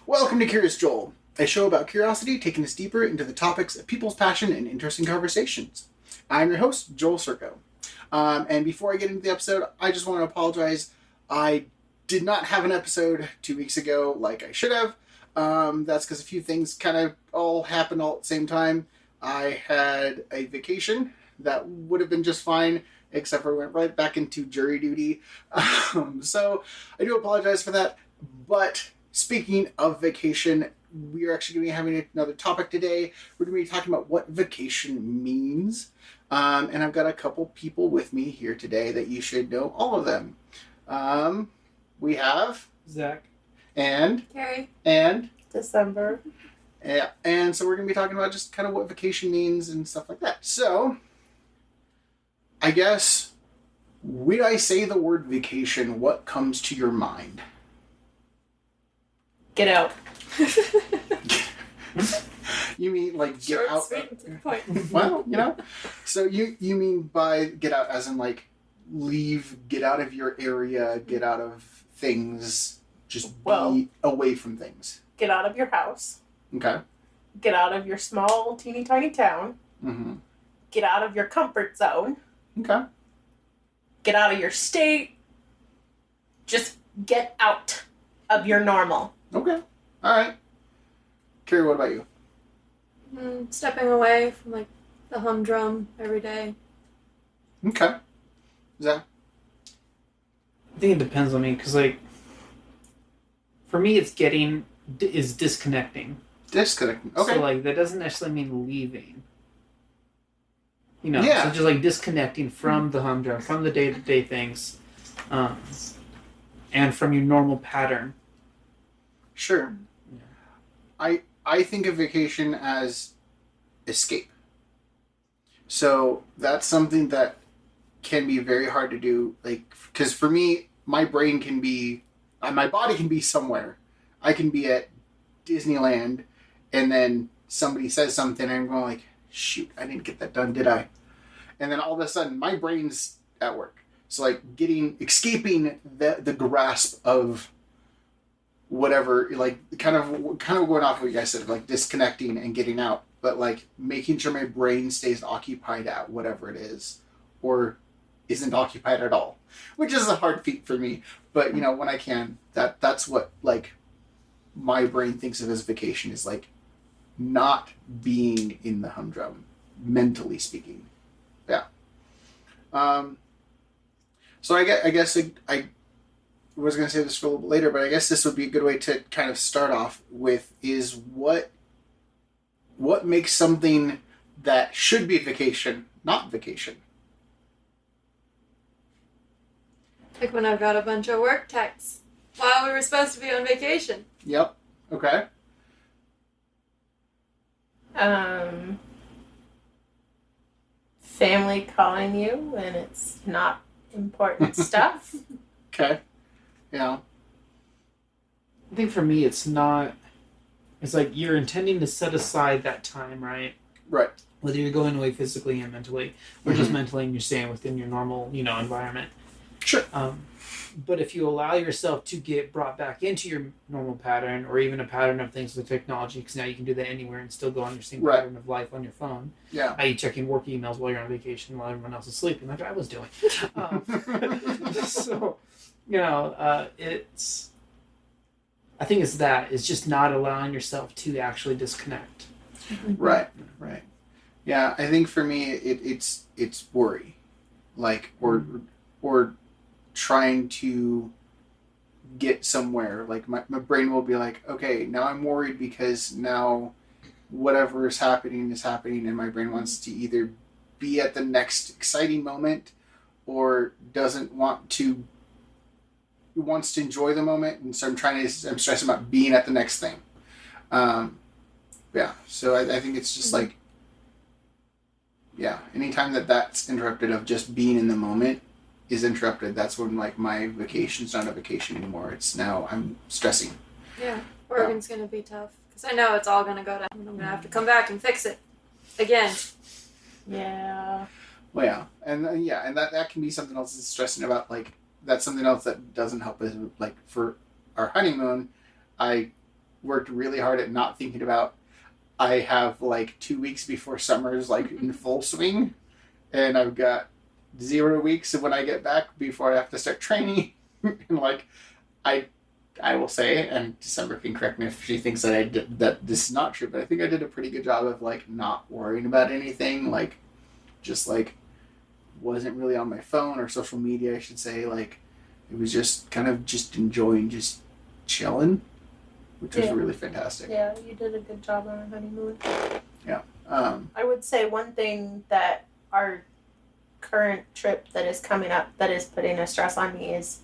Welcome to Curious Joel, a show about curiosity taking us deeper into the topics of people's passion and interesting conversations. I'm your host, Joel Circo. And before I get into the episode, I just want to apologize. I did not have an episode 2 weeks ago like I should have. That's because a few things kind of all happened all at the same time. I had a vacation that would have been just fine, except for I went right back into jury duty. So I do apologize for that. But speaking of vacation, we are actually going to be having another topic today. We're going to be talking about what vacation means. And I've got a couple people with me here today that you should know all of them. We have Zach and Kari and December. Yeah, and so we're going to be talking about just kind of what vacation means and stuff like that. So, I guess, when I say the word vacation, what comes to your mind? Get out. You mean like get Short, out? sweet, and to the point. Well, So you mean by get out as in like leave, get out of your area, get out of things, just be away from things. Get out of your house. Okay. Get out of your small, teeny tiny town. Mm-hmm. Get out of your comfort zone. Okay. Get out of your state. Just get out of your normal. Okay. All right. Kari, what about you? Stepping away from like the humdrum every day. Okay. Zach? I think it depends on me, because like for me it's disconnecting. Disconnecting. Okay. So like that doesn't necessarily mean leaving. Yeah. So just like disconnecting from the humdrum, from the day-to-day things, and from your normal pattern. Sure. Yeah. I think of vacation as escape. So that's something that can be very hard to do. Like, because for me, my brain can be, my body can be somewhere. I can be at Disneyland, and then somebody says something, and I'm going like, shoot, I didn't get that done, did I? And then all of a sudden, my brain's at work. So like escaping the grasp of whatever, like kind of going off what you guys said, like disconnecting and getting out, but like making sure my brain stays occupied at whatever it is, or isn't occupied at all, which is a hard feat for me. But when I can, that's what like my brain thinks of as vacation, is like not being in the humdrum, mentally speaking. Yeah. So I guess I was going to say this for a little bit later, but I guess this would be a good way to kind of start off with is what makes something that should be vacation not vacation. Like when I've got a bunch of work texts while we were supposed to be on vacation. Yep. Okay. Family calling you and it's not important stuff. Okay. Yeah. I think for me it's not. It's like you're intending to set aside that time, right? Right. Whether you're going away physically and mentally, or just mentally, and you're staying within your normal, environment. Sure. But if you allow yourself to get brought back into your normal pattern, or even a pattern of things with technology, because now you can do that anywhere and still go on your same pattern of life on your phone. Yeah. i.e. checking work emails while you're on vacation while everyone else is sleeping, like I was doing. So, it's. I think it's that. It's just not allowing yourself to actually disconnect. Right. Right. Yeah, I think for me it's worry, like or trying to get somewhere. Like my brain will be like, okay, now I'm worried because now whatever is happening, and my brain wants to either be at the next exciting moment or wants to enjoy the moment, and so I'm stressing about being at the next thing. Yeah, so I think it's just like, yeah, anytime that's interrupted of just being in the moment is interrupted, that's when like my vacation's not a vacation anymore. It's now I'm stressing. Yeah, Oregon's going to be tough because I know it's all going to go down and I'm going to have to come back and fix it again. Yeah. Well, yeah, and that can be something else that's stressing about. Like that's something else that doesn't help us. Like for our honeymoon, I worked really hard at not thinking about I have like 2 weeks before summer is like in full swing, and I've got 0 weeks of when I get back before I have to start training. And like I will say, and December can correct me if she thinks that I did that this is not true, but I think I did a pretty good job of like not worrying about anything, like just like wasn't really on my phone or social media, I should say. Like it was just kind of just enjoying just chilling, which was really fantastic. Yeah, you did a good job on our honeymoon. Yeah. I would say one thing that our current trip that is coming up that is putting a stress on me is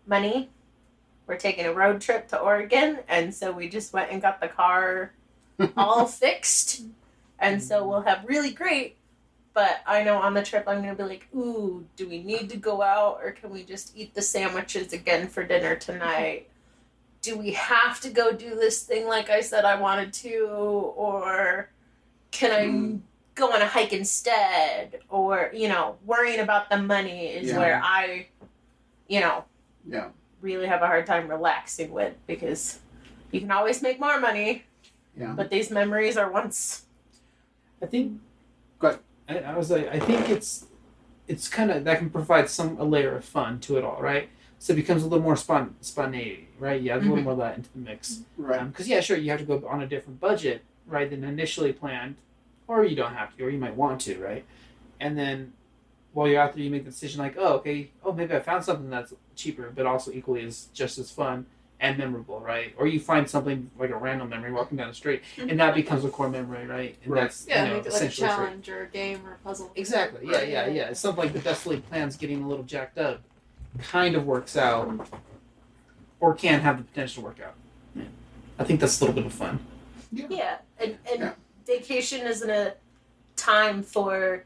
money. We're taking a road trip to Oregon, and so we just went and got the car all fixed, and so we'll have really great. But I know on the trip I'm going to be like, ooh, do we need to go out, or can we just eat the sandwiches again for dinner tonight? Do we have to go do this thing like I said I wanted to, or can I go on a hike instead? Or, worrying about the money is where I, really have a hard time relaxing with, because you can always make more money, but these memories are once. I think. Go ahead. I was like, I think it's kind of, that can provide a layer of fun to it all, right? So it becomes a little more spontaneity, right? You add a little more of that into the mix. Right. Because, sure, you have to go on a different budget, right, than initially planned, or you don't have to, or you might want to, right? And then while you're out there, you make the decision like, maybe I found something that's cheaper, but also equally just as fun and memorable, right? Or you find something like a random memory walking down the street, and that becomes a core memory, right? And that's make it like a essentially challenge or a game or a puzzle. Exactly. Yeah. It's something like the best laid plans getting a little jacked up kind of works out, or can have the potential to work out. Yeah. I think that's a little bit of fun. Yeah, and vacation isn't a time for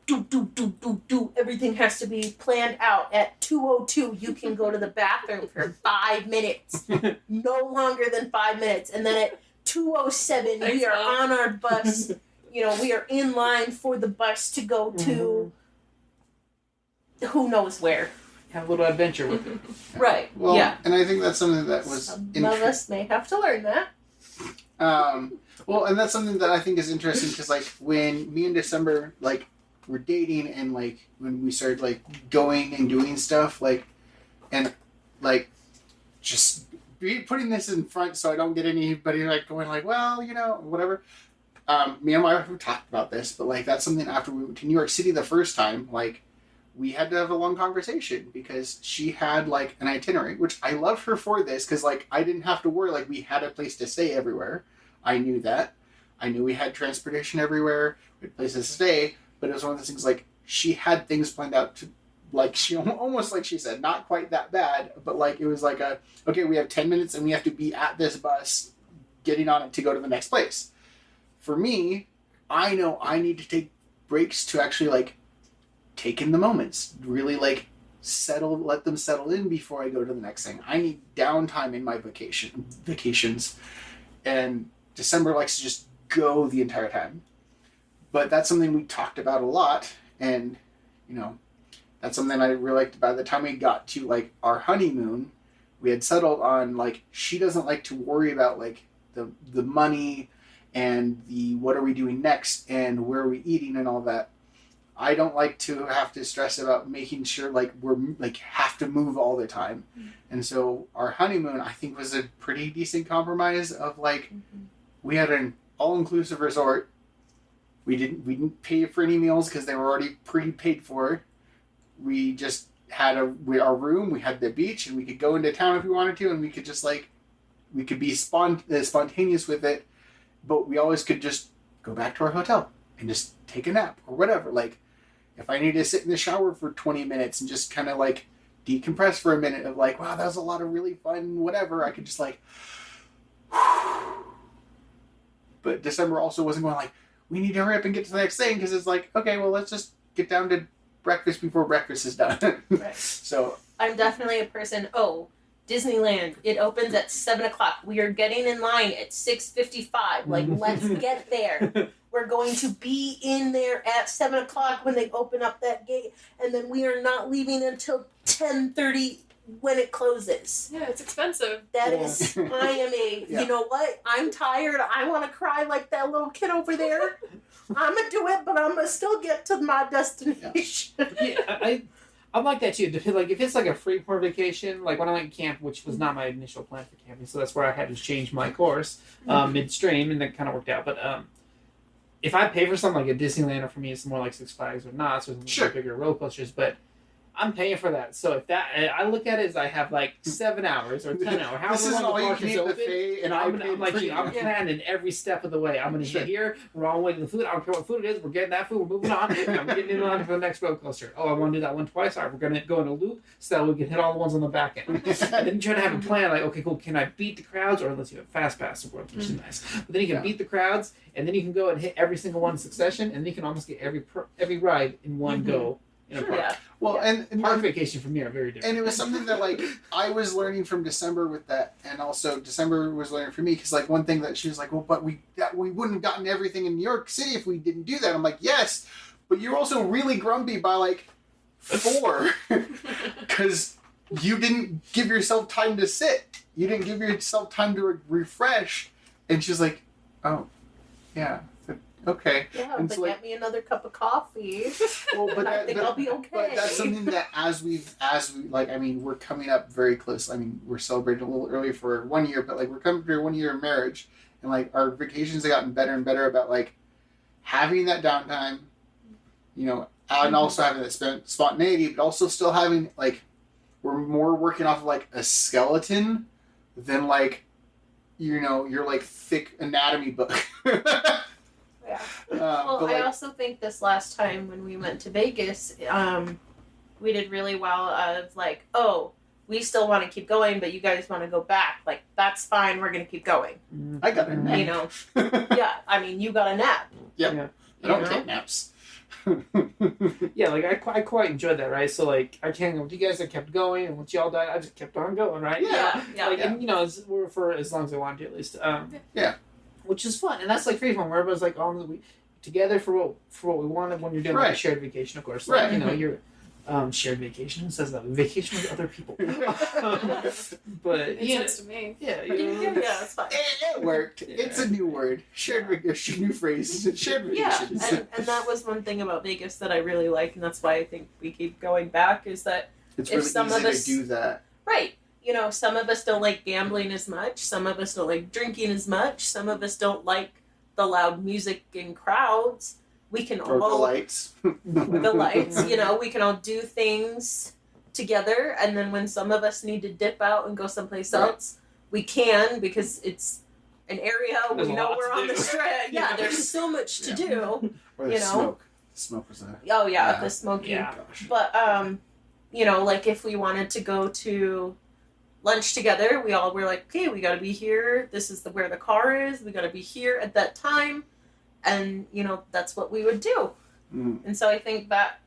do. Everything has to be planned out. At 2:02, you can go to the bathroom for 5 minutes, no longer than 5 minutes, and then at 2:07, we are on our bus. We are in line for the bus to go to who knows where. Have a little adventure with it. Right. Well, and I think that's something that was. Some of us may have to learn that. Well, and that's something that I think is interesting, because like when me and December like were dating, and like when we started like going and doing stuff, like, and like just putting this in front so I don't get anybody like going like, well, whatever. Me and my wife have talked about this, but like that's something after we went to New York City the first time, like we had to have a long conversation, because she had like an itinerary, which I love her for this, because like I didn't have to worry, like we had a place to stay everywhere. I knew that. I knew we had transportation everywhere, we had places to stay, but it was one of those things like she had things planned out to, like she almost like she said, not quite that bad, but like it was like okay, we have 10 minutes and we have to be at this bus getting on it to go to the next place. For me, I know I need to take breaks to actually like take in the moments, really like let them settle in before I go to the next thing. I need downtime in my vacations, and December likes to just go the entire time. But that's something we talked about a lot, and that's something I really liked. By the time we got to like our honeymoon, we had settled on like she doesn't like to worry about like the money and the what are we doing next and where are we eating and all that. I don't like to have to stress about making sure like we're like have to move all the time. And so our honeymoon, I think, was a pretty decent compromise of like we had an all-inclusive resort. We didn't pay for any meals because they were already pre-paid for. We just had our room, we had the beach, and we could go into town if we wanted to, and we could just like we could be spontaneous with it, but we always could just go back to our hotel and just take a nap or whatever. Like if I need to sit in the shower for 20 minutes and just kind of like decompress for a minute of like, wow, that was a lot of really fun whatever, I could just like but December also wasn't going like, we need to hurry up and get to the next thing, because it's like, okay, well, let's just get down to breakfast before breakfast is done. Right. So I'm definitely a person, Disneyland, it opens at 7 o'clock. We are getting in line at 6:55. Like, let's get there. We're going to be in there at 7 o'clock when they open up that gate, and then we are not leaving until 10:30 when it closes. Yeah, it's expensive. That Yeah. is, I am a, Yeah. you know what? I'm tired. I want to cry like that little kid over there. I'm going to do it, but I'm going to still get to my destination. Yeah, I'm like that too. Like if it's like a Freeport vacation, like when I went camp, which was not my initial plan for camping, so that's where I had to change my course midstream, and that kind of worked out. But if I pay for something like a Disneyland, or for me it's more like Six Flags or Knott's or Sure. bigger roller coasters, but I'm paying for that. So if that, I look at it as I have like 7 hours or 10 hours, however This is long all the you park can is eat open. buffet, and I'm like, for you, I'm planning every step of the way. I'm going to Sure. get here. We're on the way to the food. I don't care what food it is. We're getting that food. We're moving on. I'm getting in line for the next roller coaster. Oh, I want to do that one twice. All right, we're going to go in a loop so that we can hit all the ones on the back end. And then you try to have a plan like, okay, cool. Can I beat the crowds? Or let's do a fast pass, which is nice. But then you can beat the crowds, and then you can go and hit every single one in succession, and then you can almost get every ride in one go in a park. Yeah. Well, and Park vacation for me are very different. And it was something that like I was learning from December with that, and also December was learning for me because like one thing that she was like, well, but we wouldn't have gotten everything in New York City if we didn't do that. I'm like, yes, but you're also really grumpy by like 4 because you didn't give yourself time to sit. You didn't give yourself time to refresh. And she's like, oh, yeah. Okay. Yeah, And but so, like- get me another cup of coffee. Well, but I think I'll be okay. But that's something that as we like, I mean, we're coming up very close. I mean, we're celebrating a little early for 1 year, but like we're coming to 1 year of marriage, and like our vacations have gotten better and better about like having that downtime, you know, and also having that spontaneity, but also still having like we're more working off of like a skeleton than like, you know, your like thick anatomy book. Yeah. Well, Well, I also think this last time when we went to Vegas, we did really well of like, oh, we still want to keep going, but you guys want to go back. Like, that's fine. We're going to keep going. I got a nap. You know? Yeah. I mean, you got a nap. Yep. Yeah. I don't You know? take naps. Yeah, like I quite enjoyed that, right? So like I can't go with you guys. I kept going, and once y'all died, I just kept on going, right? Yeah. Yeah. Like, Yeah. and, you know, we're for as long as I wanted to, at least. Yeah. Which is fun, and that's like free fun, where everybody's like on the together for what we wanted when you're doing like a Right. shared vacation, of course. Like, Right. You know, you're shared vacation. It says that vacation with other people. But Makes yeah, sense to me. yeah, Yeah, it's fine. It worked. Yeah. It's a new word. Shared vacation. New phrase. Shared Yeah, vacations. and that was one thing about Vegas that I really like, and that's why I think we keep going back, is that, It's if really some easy of us- to do that. right, you know, some of us don't like gambling as much, some of us don't like drinking as much, some of us don't like the loud music and crowds. We can Or the all, lights. the lights, you know, we can all do things together, and then when some of us need to dip out and go someplace Right. else, we can, because it's an area There's we a know lot we're to on do. the strip. Yeah, Yeah. there's so much to Yeah. do. Or the you know? smoke. Smoke was a... Oh yeah, Yeah. the smoking. Yeah. Gosh. But you know, like if we wanted to go to lunch together, we all were like, okay, we got to be here. This is where the car is. We got to be here at that time, and you know that's what we would do. Mm. And so I think that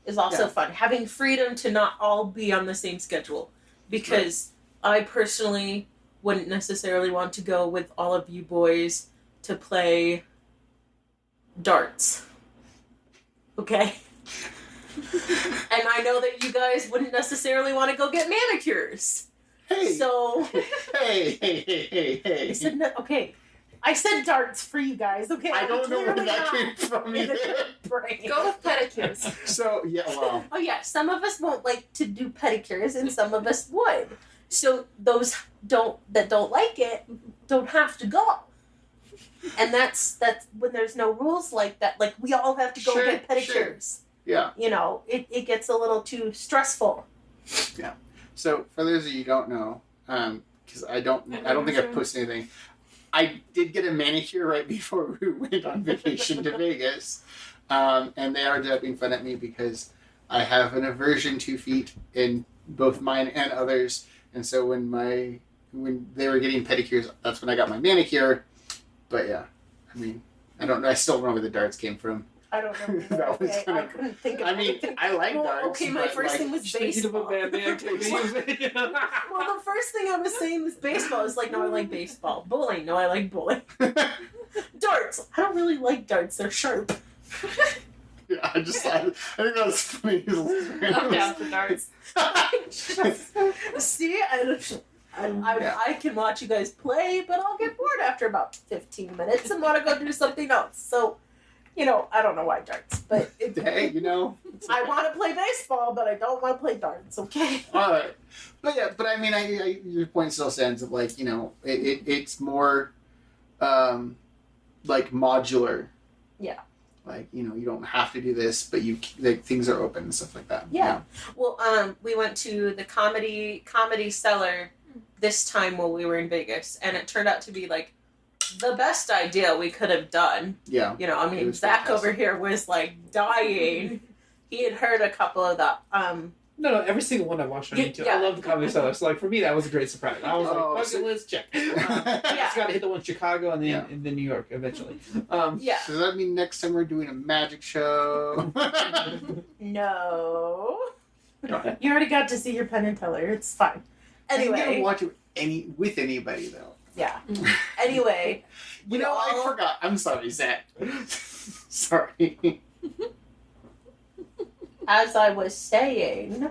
is also Yeah. fun, having freedom to not all be on the same schedule, because I personally wouldn't necessarily want to go with all of you boys to play darts. Okay. And I know that you guys wouldn't necessarily want to go get manicures. Hey. So Hey, hey, hey, hey, hey. I said, no, okay. I said darts for you guys, okay? I don't know where Clearly that not came from in either. the brain. Go with pedicures. So, yeah, well. Oh yeah, some of us won't like to do pedicures, and some of us would. So those that don't like it don't have to go. And that's when there's no rules like that. Like we all have to go Sure, get pedicures. Yeah. You know, it gets a little too stressful. So, for those of you who don't know, because I don't think I've posted anything, I did get a manicure right before we went on vacation to Vegas, and they ended up being fun at me because I have an aversion to feet in both mine and others, and so when they were getting pedicures, that's when I got my manicure. But yeah, I mean, I don't know. I still don't know where the darts came from. I don't know. That was Okay, kind I of- couldn't think of I mean, anything. I like Well, darts. okay, my but, first like, thing was Speaking of a baseball. bad man, Well, the first thing I was saying was baseball. I was like, no, I like baseball. Bowling, no, I like bowling. Darts, I don't really like darts. They're sharp. Yeah, I think that was funny. I'm down for darts. See, I can watch you guys play, but I'll get bored after about 15 minutes and want to go do something else. So, I don't know why darts, but Hey, I want to play baseball, but I don't want to play darts. Okay. All right, but I mean, your point still stands of like it's more like modular. Yeah. Like you don't have to do this, but things are open and stuff like that. Yeah. Well, we went to the comedy cellar this time while we were in Vegas, and it turned out to be like the best idea we could have done. Yeah. I mean, Zach over here was like dying. He had heard a couple of the No, every single one I watched on YouTube. Yeah. I love the comedy cellar. So, like, for me, that was a great surprise. I was like, bucket list, check. Just got to hit the one in Chicago and then New York eventually. Yeah. So does that mean next time we're doing a magic show? No. You already got to see your Penn and Teller. It's fine. I Anyway. never watch it with anybody though. Yeah. Anyway. I forgot. I'm sorry, Zach. Sorry. As I was saying,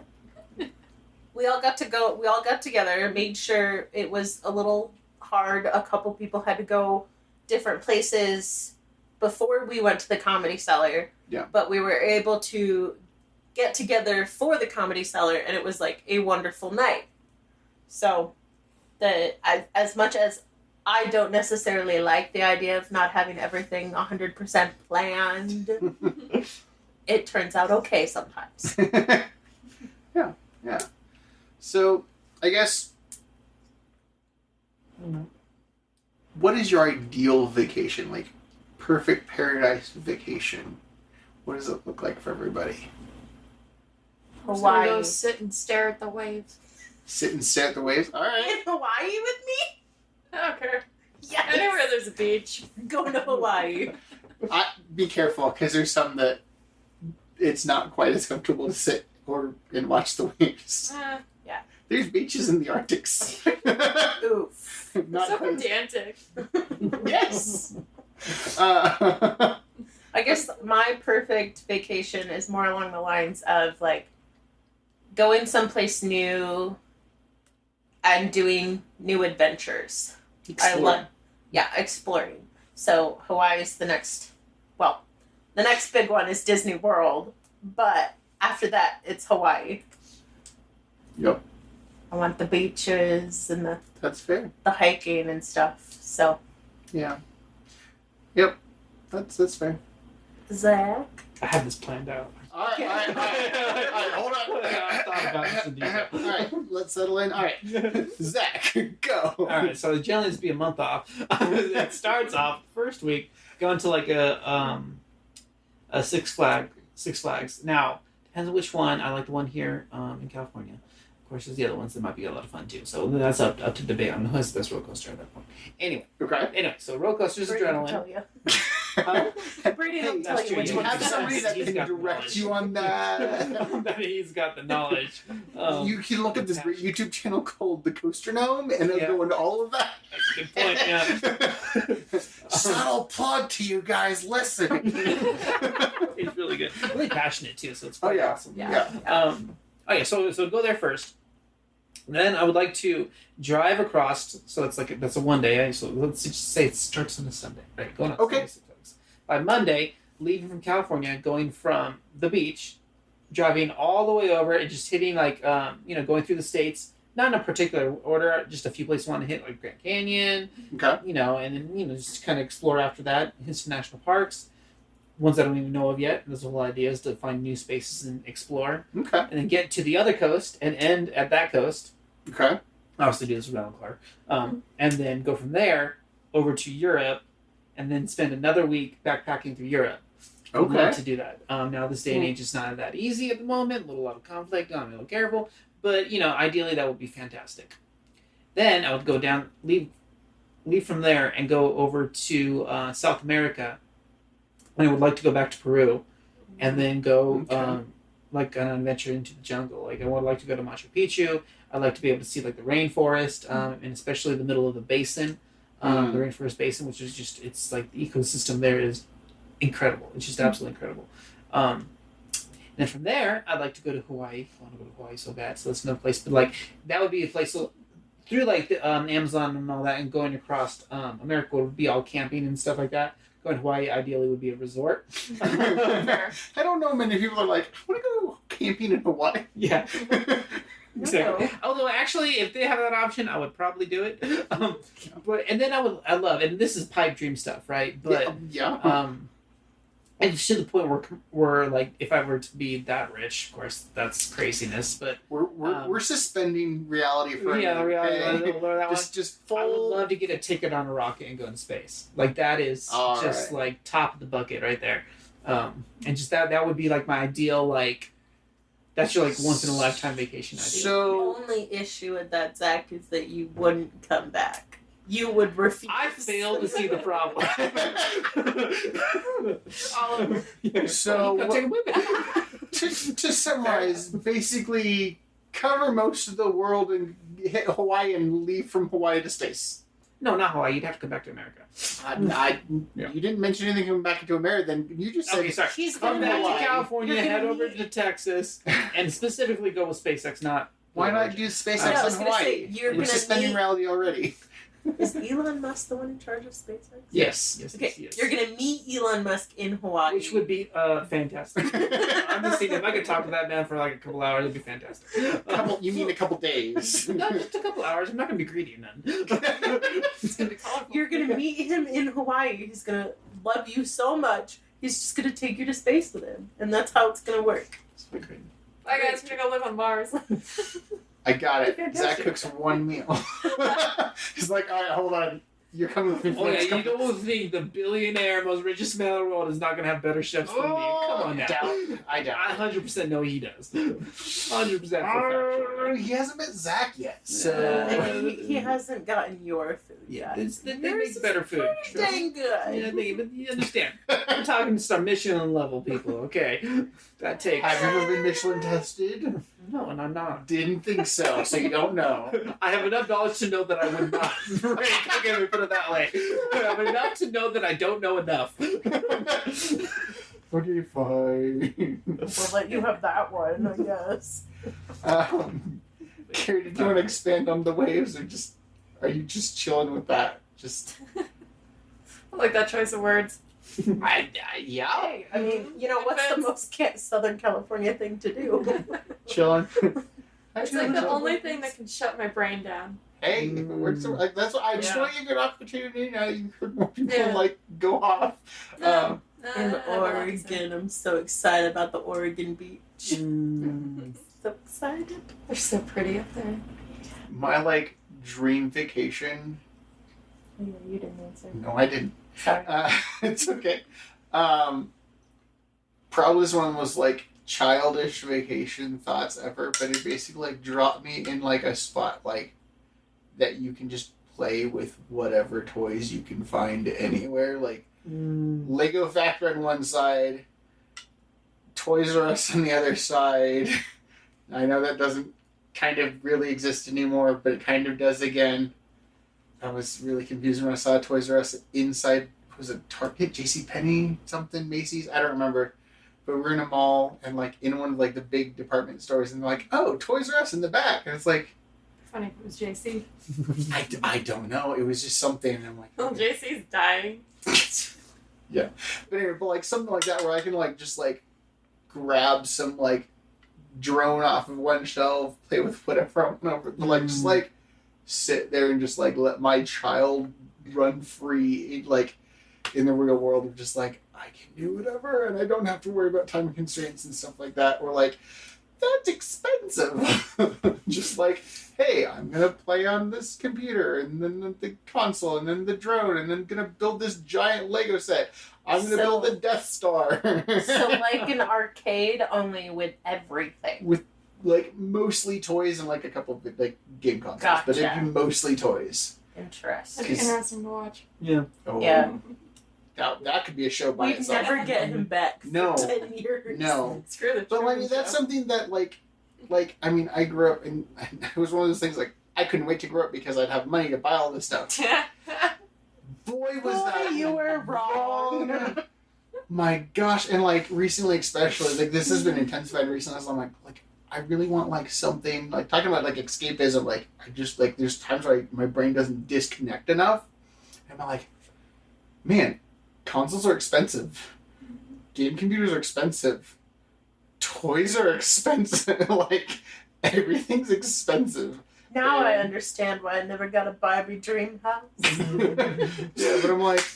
we all got together, made sure it was a little hard. A couple people had to go different places before we went to the Comedy Cellar. Yeah. But we were able to get together for the Comedy Cellar, and it was like a wonderful night. So, as much as I don't necessarily like the idea of not having everything 100% planned, it turns out okay sometimes. Yeah. So, I guess, what is your ideal vacation? Like, perfect paradise vacation. What does it look like for everybody? I'm just gonna go Hawaii. sit and stare at the waves. Sit and stare at the waves? All right. In Hawaii with me? I don't care. Yes. Anywhere there's a beach. Going to Hawaii. Be careful, because there's some that it's not quite as comfortable to sit and watch the waves. There's beaches in the Arctic. Oof. Not So quite- pedantic. Yes. I guess my perfect vacation is more along the lines of like going someplace new and doing new adventures. Explore. Exploring. So Hawaii's the next big one is Disney World, but after that it's Hawaii. Yep. I want the beaches and That's fair. the hiking and stuff. So Yeah. Yep. That's fair. Zach. I had this planned out. All right. Hold on. I thought about this in detail. All right. Let's settle in. All right. Zach, go. All right, so generally it's be a month off. It starts off first week going to like a Six Flags. Now depends on which one. I like the one here in California. Of course, there's the other ones that might be a lot of fun too. So that's up to debate on who has the best roller coaster at that point. Anyway, so roller coasters, Brady will adrenaline. tell you. Brady will Hey, tell that's you true. which You one. Have He's somebody that got can the direct knowledge. you on that. That he's got the knowledge. You can look at this great YouTube channel called The Coaster Gnome, and it'll go into all of that. That's a good point. Yeah. Subtle plug to you guys. Listen. He's really good. Really passionate too, so it's Oh, quite yeah. awesome. Yeah. So go there first. Then I would like to drive across. So that's a one day. So let's just say it starts on a Sunday, right? Going on Okay. Sunday, Six Flags. By Monday, leaving from California, going from the beach, driving all the way over, and just hitting going through the states. Not in a particular order, just a few places I want to hit, like Grand Canyon. Okay. And then just kind of explore after that. Hit some national parks, ones I don't even know of yet. That's the whole idea, is to find new spaces and explore. Okay. And then get to the other coast and end at that coast. Okay. Obviously do this with rental car. And then go from there over to Europe and then spend another week backpacking through Europe. I'd Okay. love to do that. Now, this day and age is not that easy at the moment. A lot of conflict. I'm a little careful. But, ideally that would be fantastic. Then I would go down, leave from there and go over to South America. And I would like to go back to Peru and then go on an adventure into the jungle. Like, I would like to go to Machu Picchu. I'd like to be able to see like the rainforest, and especially the middle of the basin, the rainforest basin, which is it's like the ecosystem there is incredible. It's just absolutely incredible. And then from there, I'd like to go to Hawaii. I want to go to Hawaii so bad, so that's another place. But like that would be a place through like the Amazon and all that, and going across America would be all camping and stuff like that. Going to Hawaii ideally would be a resort. I don't know many people are like, I want to go camping in Hawaii. Yeah. Exactly. No. Although actually, if they have that option, I would probably do it. But and then I love, and this is pipe dream stuff, right? But yeah. and to the point where like if I were to be that rich, of course that's craziness. But We're suspending reality for yeah, the reality okay? that one. Just I would full. love to get a ticket on a rocket and go into space. Like that is All just right. like top of the bucket right there. And just that would be like my ideal like. That's your like once in a lifetime vacation idea. So- the only issue with that, Zach, is that you wouldn't come back. You would refuse. I fail to see the problem. All of Yeah. So You gotta take a whip. to summarize, basically cover most of the world and hit Hawaii and leave from Hawaii to space. No, not Hawaii. You'd have to come back to America. You didn't mention anything coming back into America. Then you just said Okay, sorry. He's Come gonna back be- to Hawaii. California, You're gonna head over be- to Texas, and specifically go with SpaceX, not. Why not do SpaceX I was in gonna Hawaii? say, you're We're gonna suspending meet- reality already. Is Elon Musk the one in charge of SpaceX? Yes. Okay, yes. you're gonna meet Elon Musk in Hawaii. Which would be fantastic. I'm just thinking if I could talk to that man for like a couple hours, it'd be fantastic. You mean a couple days? No, just a couple hours. I'm not gonna be greedy or none. It's gonna be colorful. You're gonna meet him in Hawaii. He's gonna love you so much. He's just gonna take you to space with him, and that's how it's gonna work. Bye guys, we're gonna go live on Mars. I got it. Fantastic. Zach cooks one meal. He's like, all right, hold on. You're coming with me for Oh the yeah, next you couple. don't think the billionaire, most richest man in the world is not gonna have better chefs than me? Come on now. I doubt. 100% know he does. 100% for fact. He hasn't met Zach yet, so He hasn't gotten your food Yeah, yet. they Yours make is better food. pretty dang good. Yeah, but you understand. I'm talking to some Michelin level people, okay? That takes. Have you ever been Michelin tested? No, and I'm not. Didn't think so, so you don't know. I have enough knowledge to know that I would not rank. Okay, let me put it that way. I have enough to know that I don't know enough. Okay, fine. We'll let you have that one, I guess. Kari, did you want to expand on the waves, or are you just chilling with that? Just I like that choice of words. yeah, Hey, I mean, you know, what's the most Southern California thing to do? chilling. It's like the only thing that can shut my brain down. Hey, if it works, like, that's what I just Yeah. want to give you an opportunity. Now you heard more people Yeah. like go off. No, In I don't like it. Oregon, I'm so excited about the Oregon beach. So excited. They're so pretty up there. My like dream vacation. Oh, yeah, you didn't answer. No, I didn't. Sorry. It's okay. Probably this one was like childish vacation thoughts ever, but it basically like dropped me in like a spot like that you can just play with whatever toys you can find anywhere. Like Lego Factory on one side, Toys R Us on the other side. I know that doesn't kind of really exist anymore, but it kind of does again. I was really confused when I saw Toys R Us inside. Was it Target, JCPenney, something, Macy's? I don't remember. But we were in a mall and like in one of like the big department stores, and they're like, "Oh, Toys R Us in the back," and it's like, Funny if it was JC. I don't know. It was just something, and I'm like, Oh, JC's dying. But anyway, but like something like that where I can like just like grab some like drone off of one shelf, play with whatever I want over, but like just like sit there and just like let my child run free, like in the real world of just like I can do whatever and I don't have to worry about time constraints and stuff like that. Or like that's expensive. Just like, hey, I'm gonna play on this computer and then the console and then the drone and then gonna build this giant Lego set. I'm gonna build the Death Star. So like an arcade, only with everything. With like mostly toys and like a couple of like game consoles, but it'd Gotcha. be mostly toys. Interesting. That'd be interesting to watch. Yeah. Oh, Yeah. That could be a show by We'd itself. never get him back for No. 10 years. No. Screw the But like Truman that's Show. something that like I mean I grew up and it was one of those things like I couldn't wait to grow up because I'd have money to buy all this stuff. Boy was Boy, that you were wrong. my gosh, and like recently, especially like this has been intensified recently. So I'm like I really want like something like talking about like escapism. Like I just like there's times where my brain doesn't disconnect enough, and I'm like, man, consoles are expensive, game computers are expensive, toys are expensive, like everything's expensive. Now I understand why I never got a Barbie dream house. Yeah, but I'm like,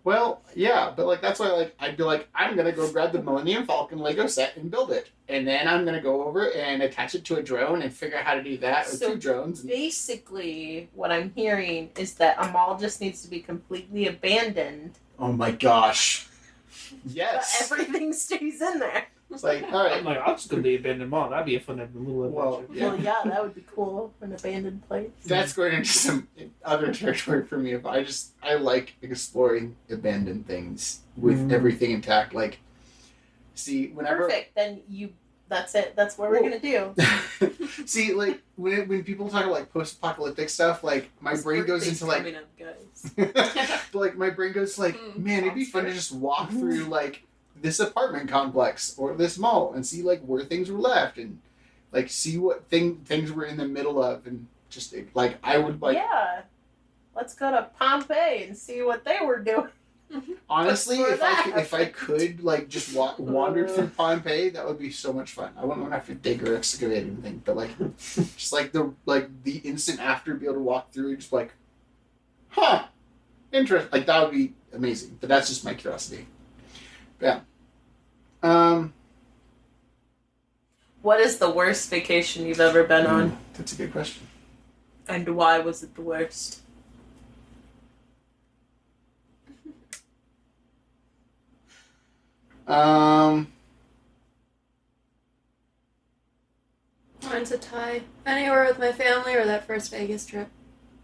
well, yeah, but like that's why like I'd be like, I'm gonna go grab the Millennium Falcon Lego set and build it, and then I'm gonna go over and attach it to a drone and figure out how to do that with So 2 drones. And... basically, what I'm hearing is that a mall just needs to be completely abandoned. Oh my gosh, But yes. everything stays in there. It's like, all I'm right, like, I'll just go to the abandoned mall. That'd be a fun little adventure. Well, yeah. Well, yeah, that would be cool. An abandoned place. that's going into some other territory for me. If I like exploring abandoned things with everything intact. Like, see, whenever. Perfect. Then that's it. That's what we're gonna do. See, like when people talk about like post-apocalyptic stuff, like my His brain goes birthday's into like, coming up, guys. but like my brain goes to, like, man, it'd be fun to just walk through like this apartment complex or this mall and see like where things were left and like see what things were in the middle of and just like I would like Yeah. Let's go to Pompeii and see what they were doing. honestly Before if I could like just wander through Pompeii, that would be so much fun. I wouldn't have to dig or excavate anything, but like just like the instant after be able to walk through just like interesting, like that would be amazing. But that's just my curiosity. Yeah. What is the worst vacation you've ever been on? That's a good question. And why was it the worst? Mine's a tie. Anywhere with my family or that first Vegas trip.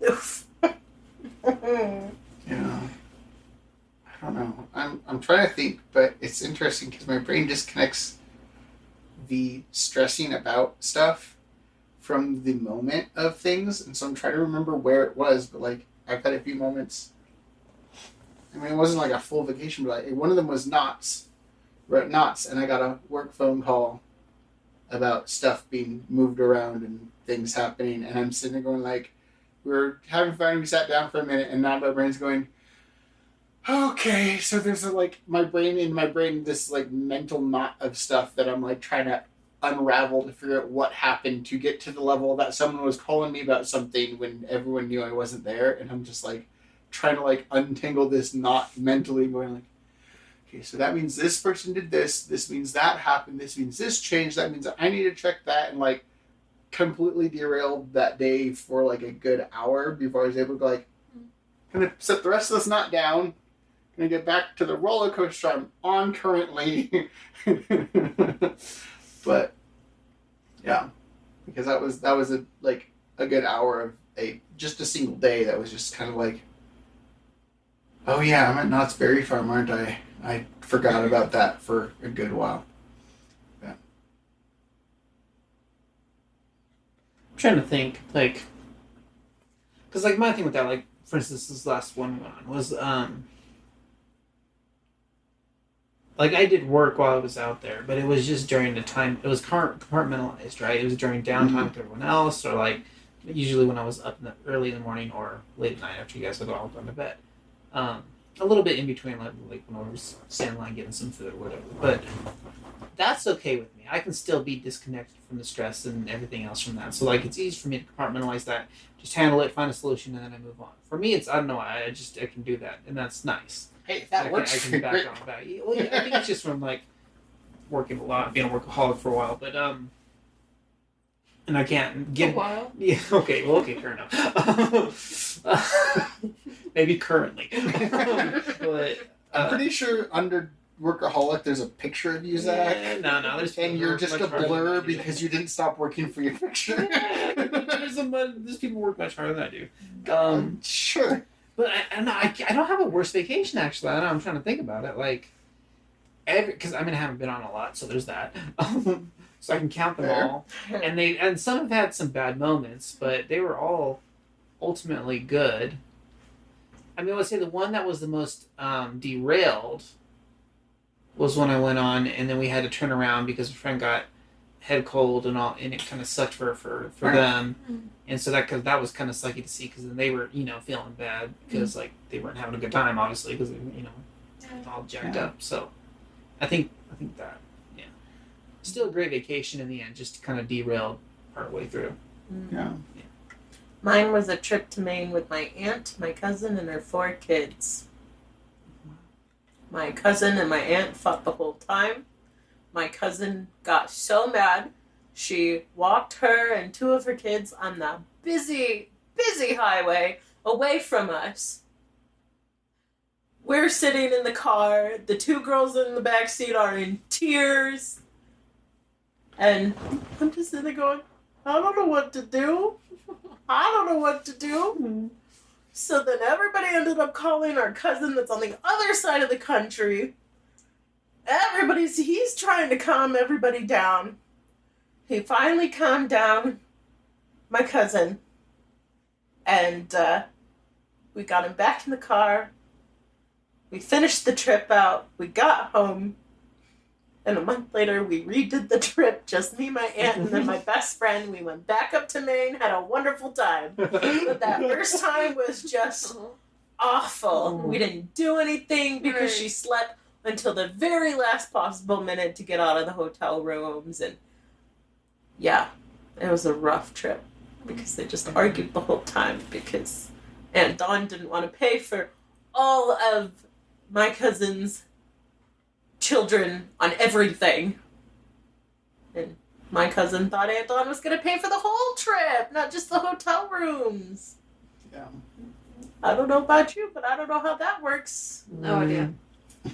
Oof. Yeah. I don't know. I'm trying to think, but it's interesting because my brain disconnects the stressing about stuff from the moment of things, and so I'm trying to remember where it was. But like I've had a few moments. I mean, it wasn't like a full vacation, but like, one of them was Knott's. We're at Knott's, and I got a work phone call about stuff being moved around and things happening, and I'm sitting there going like, we were having fun. We sat down for a minute, and now my brain's going, okay, so there's like my brain, this like mental knot of stuff that I'm like trying to unravel to figure out what happened to get to the level that someone was calling me about something when everyone knew I wasn't there, and I'm just like trying to like untangle this knot mentally, going like, okay, so that means this person did this means that happened, this means this changed, that means I need to check that, and like completely derailed that day for like a good hour before I was able to like gonna set the rest of this knot down, gonna get back to the roller coaster I'm on currently. But yeah, because that was a like a good hour of just a single day that was just kind of like, oh yeah, I'm at Knott's Berry Farm, aren't I? I forgot about that for a good while. Yeah. I'm trying to think, like, because like my thing with that, like for instance, this last one we went on was like I did work while I was out there, but it was just during the time, it was compartmentalized, right? It was during downtime with everyone else, or like usually when I was up early in the morning or late at night after you guys had all gone to bed. A little bit in between, like when I was standing in line getting some food or whatever. But that's okay with me. I can still be disconnected from the stress and everything else from that. So like it's easy for me to compartmentalize that, just handle it, find a solution, and then I move on. For me, it's I don't know. I can do that, and that's nice. Hey, that works. I can back on back. Well, yeah, I think it's just from like working a lot, being a workaholic for a while, but and I can't get a while. Yeah. Okay. Well. Okay. Fair enough. Maybe currently. But I'm pretty sure under Workaholic there's a picture of you, Zach. yeah, no. There's And you're just a much harder blur than I do. because you didn't stop working for your picture. Yeah, there's people who work much harder than I do. Sure. But I don't have a worst vacation actually. I know, I'm trying to think about it. Like, because I haven't been on a lot, so there's that. So I can count them Fair. all, and some have had some bad moments, but they were all ultimately good. I would say the one that was the most derailed was one I went on, and then we had to turn around because a friend got head cold and all, and it kind of sucked for them. And so that was kind of sucky to see, because then they were, feeling bad because like they weren't having a good time, obviously, because all jacked up. So I think that, yeah, still a great vacation in the end, just kind of derailed partway through. Yeah. Mine was a trip to Maine with my aunt, my cousin, and her 4 kids. My cousin and my aunt fought the whole time. My cousin got so mad, she walked her and 2 of her kids on the busy, busy highway away from us. We're sitting in the car. The 2 girls in the back seat are in tears. And I'm just sitting there going, I don't know what to do. So then everybody ended up calling our cousin that's on the other side of the country. He's trying to calm everybody down. He finally calmed down my cousin. And we got him back in the car. We finished the trip out. We got home. And a month later, we redid the trip, just me, my aunt, and then my best friend. We went back up to Maine, had a wonderful time. But that first time was just awful. We didn't do anything because she slept until the very last possible minute to get out of the hotel rooms. And yeah, it was a rough trip because they just argued the whole time because Aunt Dawn didn't want to pay for all of my cousin's children on everything. And my cousin thought Aunt Dawn was going to pay for the whole trip, not just the hotel rooms. Yeah. I don't know about you, but I don't know how that works. No idea.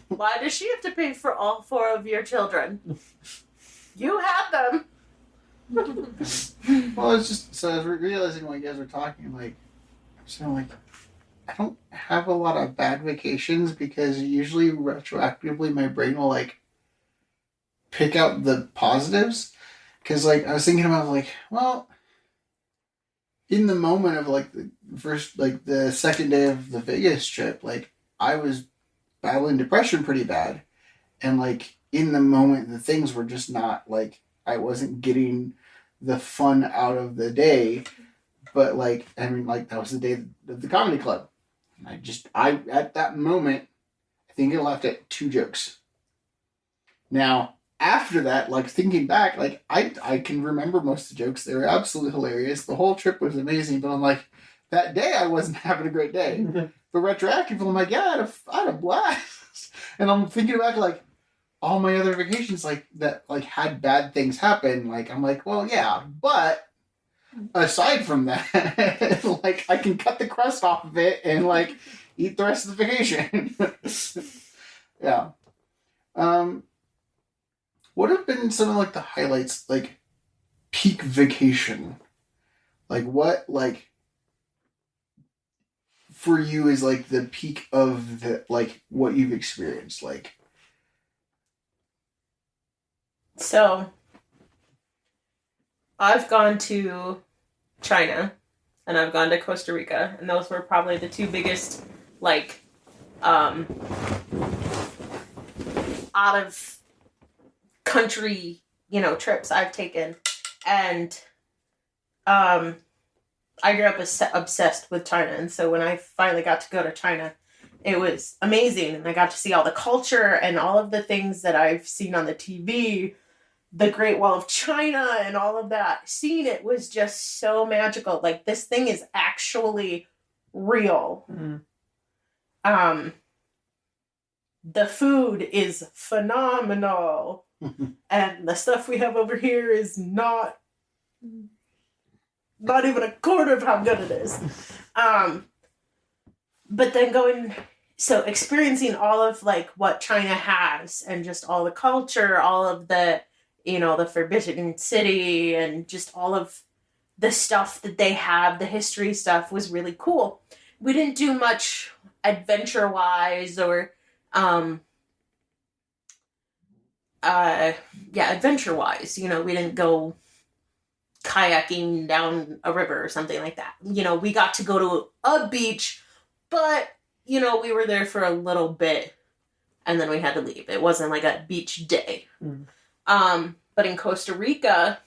Why does she have to pay for all 4 of your children? You had them. Well, it's just, so I was realizing while you guys were talking, like, I'm saying, like, I don't have a lot of bad vacations because usually retroactively my brain will, like, pick out the positives. Because, like, I was thinking about, like, well, in the moment of, like, the second day of the Vegas trip, like, I was battling depression pretty bad. And, like, in the moment, the things were just not, like, I wasn't getting the fun out of the day. But, like, I mean, like, that was the day of the comedy club. I at that moment, I think I left at 2 jokes. Now, after that, like, thinking back, like, I can remember most of the jokes. They were absolutely hilarious. The whole trip was amazing, but I'm like, that day I wasn't having a great day. But retroactively, I'm like, yeah, I had a blast. And I'm thinking back, like, all my other vacations, like, that, like, had bad things happen. Like, I'm like, well, yeah, but aside from that, like, I can cut the crust off of it and, like, eat the rest of the vacation. Yeah. What have been some of, like, the highlights, like, peak vacation? Like, what, like, for you is, like, the peak of the, like, what you've experienced? Like, So, I've gone to China and I've gone to Costa Rica, and those were probably the 2 biggest, like, out of country, trips I've taken. And I grew up obsessed with China, and so when I finally got to go to China, it was amazing, and I got to see all the culture and all of the things that I've seen on the TV, the Great Wall of China and all of that. Seeing it was just so magical. Like, this thing is actually real. Mm. The food is phenomenal. And the stuff we have over here is not even a quarter of how good it is. But then experiencing all of, like, what China has, and just all the culture, all of the, the Forbidden City, and just all of the stuff that they have, the history stuff, was really cool. We didn't do much adventure-wise or, adventure-wise. We didn't go kayaking down a river or something like that. We got to go to a beach, but, we were there for a little bit. and then we had to leave. It wasn't like a beach day. Mm. But in Costa Rica,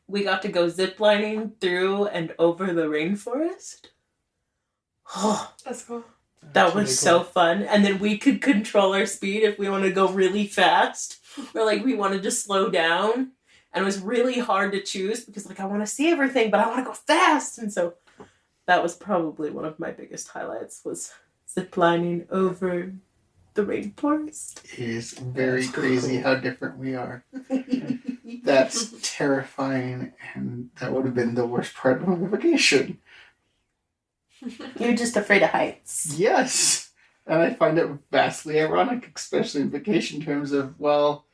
we got to go ziplining through and over the rainforest. Oh, That's cool. that was so fun. And then we could control our speed if we wanted to go really fast or like we wanted to slow down. And it was really hard to choose because like I want to see everything, but I want to go fast. And so that was probably one of my biggest highlights was ziplining over the rainforest. It is very That's crazy cool. how different we are. That's terrifying, and that would have been the worst part of my vacation. You're just afraid of heights. Yes, and I find it vastly ironic, especially in vacation terms of, well,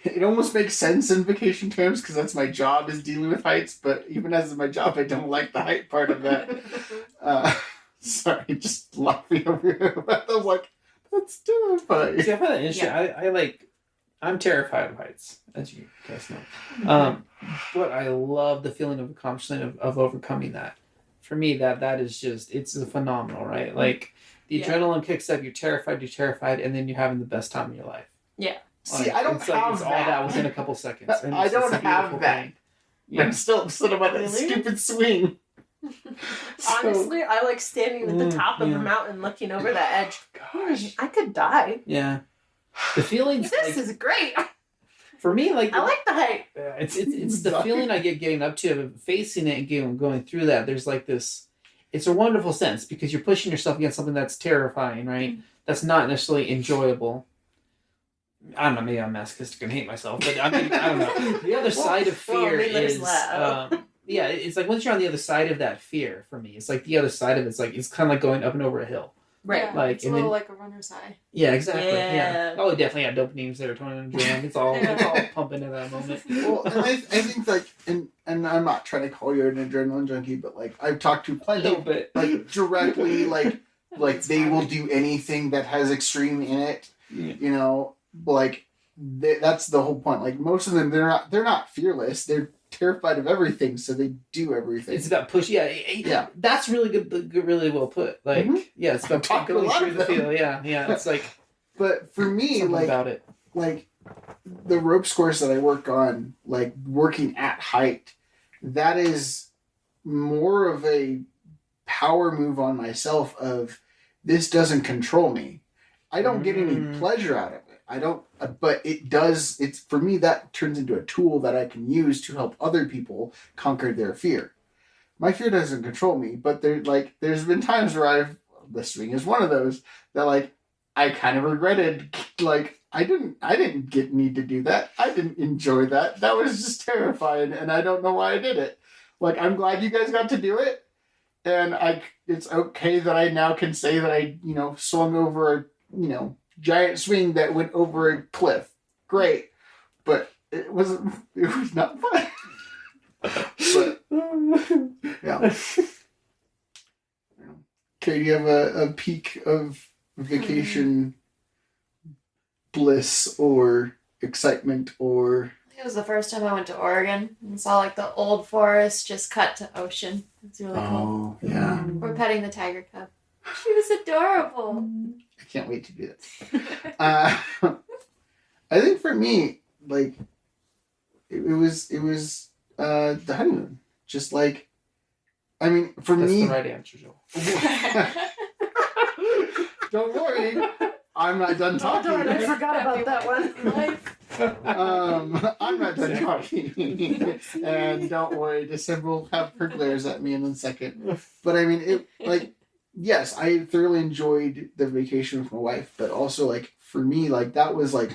it almost makes sense in vacation terms because that's my job is dealing with heights, but even as my job, I don't like the height part of that. Sorry, just laughing over here about that. I'm like, that's terrifying. See, I find that interesting. I'm terrified of heights, as you guys know. But I love the feeling of accomplishment of overcoming that. For me, that is just, it's phenomenal, right? Like, the adrenaline kicks up, you're terrified, and then you're having the best time of your life. Yeah. See, I don't it's have it's that. all that within a couple seconds. And I it's just don't a beautiful have that. thing. Yeah. I'm still upset about that Really? stupid swing. Honestly, I like standing at the top of yeah. the mountain looking over the edge. Gosh. I could die. Yeah. The feelings, This is great. for me, like, I like the height. it's the feeling I get getting up to, of facing it and going through that. There's like this, it's a wonderful sense because you're pushing yourself against something that's terrifying, right? That's not necessarily enjoyable. I don't know, maybe I'm masochistic and hate myself, but I mean, I don't know. The other side of fear there's is, that. yeah, it's like once you're on the other side of that fear, for me, it's like the other side of it's like, it's kind of like going up and over a hill. Right. Yeah, Like, it's a and little then- like a runner's high. Yeah, exactly. Yeah. Yeah. Oh, definitely had dopamine, serotonin, adrenaline. It's all pumping at that moment. Well, and I think like, and I'm not trying to call you an adrenaline junkie, but like I've talked to A plenty, little bit. like directly, like they will do anything that has extreme in it. Yeah. You know, like that's the whole point. Like most of them, they're not fearless. They're terrified of everything, so they do everything. It's about push. Yeah, Yeah. That's really good. Really well put. Like, Mhm. yeah, it's about Talked a going lot through of the them. feel. Yeah. It's like But for me, something like about it. the ropes course that I work on, like working at height, that is more of a power move on myself of this doesn't control me. I don't get any pleasure out of it. I don't, but it does, it's for me that turns into a tool that I can use to help other people conquer their fear. My fear doesn't control me, but there's been times where the swing is one of those that like, I kind of regretted, like, I didn't need to do that. I didn't enjoy that. That was just terrifying, and I don't know why I did it. Like, I'm glad you guys got to do it, and it's okay that I now can say that I, swung over a, giant swing that went over a cliff. Great. But it was not fun. But, yeah. Kari, do you have a peak of vacation bliss or excitement or... It was the first time I went to Oregon and saw like the old forest just cut to ocean. It's really cool. Oh, yeah. We're petting the tiger cub. She was adorable. I can't wait to do that. I think for me, like, it was the honeymoon. Just like, I mean, for That's me... the right answer, Joel. Don't worry, I'm not done talking. darn, I forgot about that one. I'm not done talking. And don't worry, December will have her glares at me in a second. But I mean, yes, I thoroughly enjoyed the vacation with my wife, but also like for me, like that was like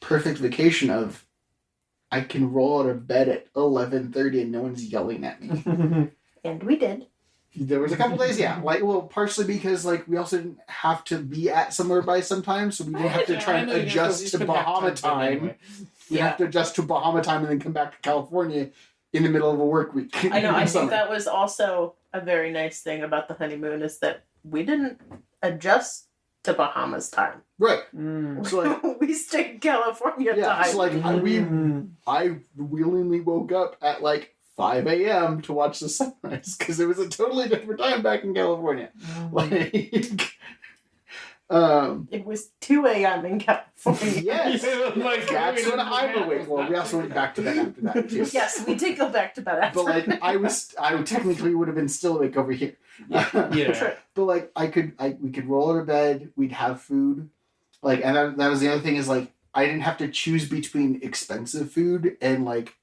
perfect vacation of I can roll out of bed at 11:30 and no one's yelling at me. And we did. There was a couple days, yeah. Like, well, partially because like we also didn't have to be at somewhere by some time, so we didn't have to try and adjust to Bahama time. We have to adjust to Bahama time and then come back to California in the middle of a work week. I know. in I the summer. think that was also a very nice thing about the honeymoon is that we didn't adjust to Bahamas time. Right. So, like, we stayed in California yeah, time. so like I willingly woke up at like 5 a.m. to watch the sunrise because it was a totally different time back in California. Like, It was 2 a.m. in California. Yes. Like, That's when I'm awake. Well, we also went back to bed after that too. Yes, we did go back to bed after. But like I technically would have been still awake over here. Yeah. But like we could roll out of bed, we'd have food. Like, and that was the other thing is like I didn't have to choose between expensive food and like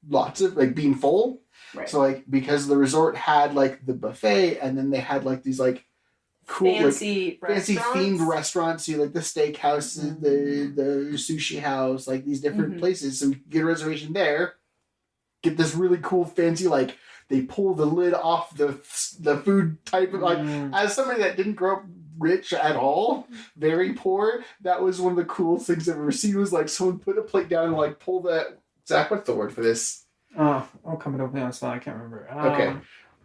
lots of like being full. Right. So like because the resort had like the buffet and then they had like these like cool fancy themed restaurants, so like the steakhouse, the sushi house, like these different places. So we could get a reservation there, get this really cool fancy like they pull the lid off the food type of like as somebody that didn't grow up rich at all, very poor, that was one of the coolest things I've ever seen was like someone put a plate down and like pull that Zach, what's the word for this? Oh, I'll come it over on the spot. I can't remember. Okay.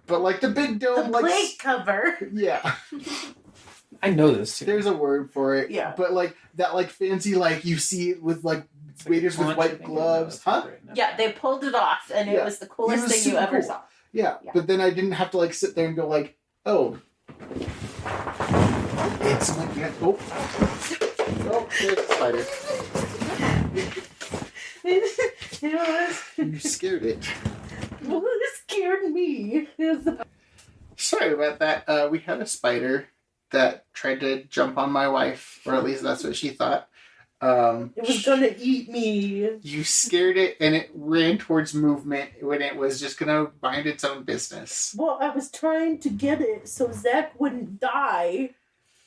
But like the big dome, the like plate cover. Yeah. I know this too. There's a word for it. Yeah. But like that like fancy like you see it with like waiters with white gloves. Huh? Yeah, they pulled it off and it was the coolest thing you ever saw. Yeah. But then I didn't have to like sit there and go like, oh. It's like oh, there's a spider. You scared it. Well, it scared me. Sorry about that. We had a spider that tried to jump on my wife, or at least that's what she thought. It was gonna eat me. You scared it, and it ran towards movement when it was just gonna mind its own business. Well, I was trying to get it so Zach wouldn't die.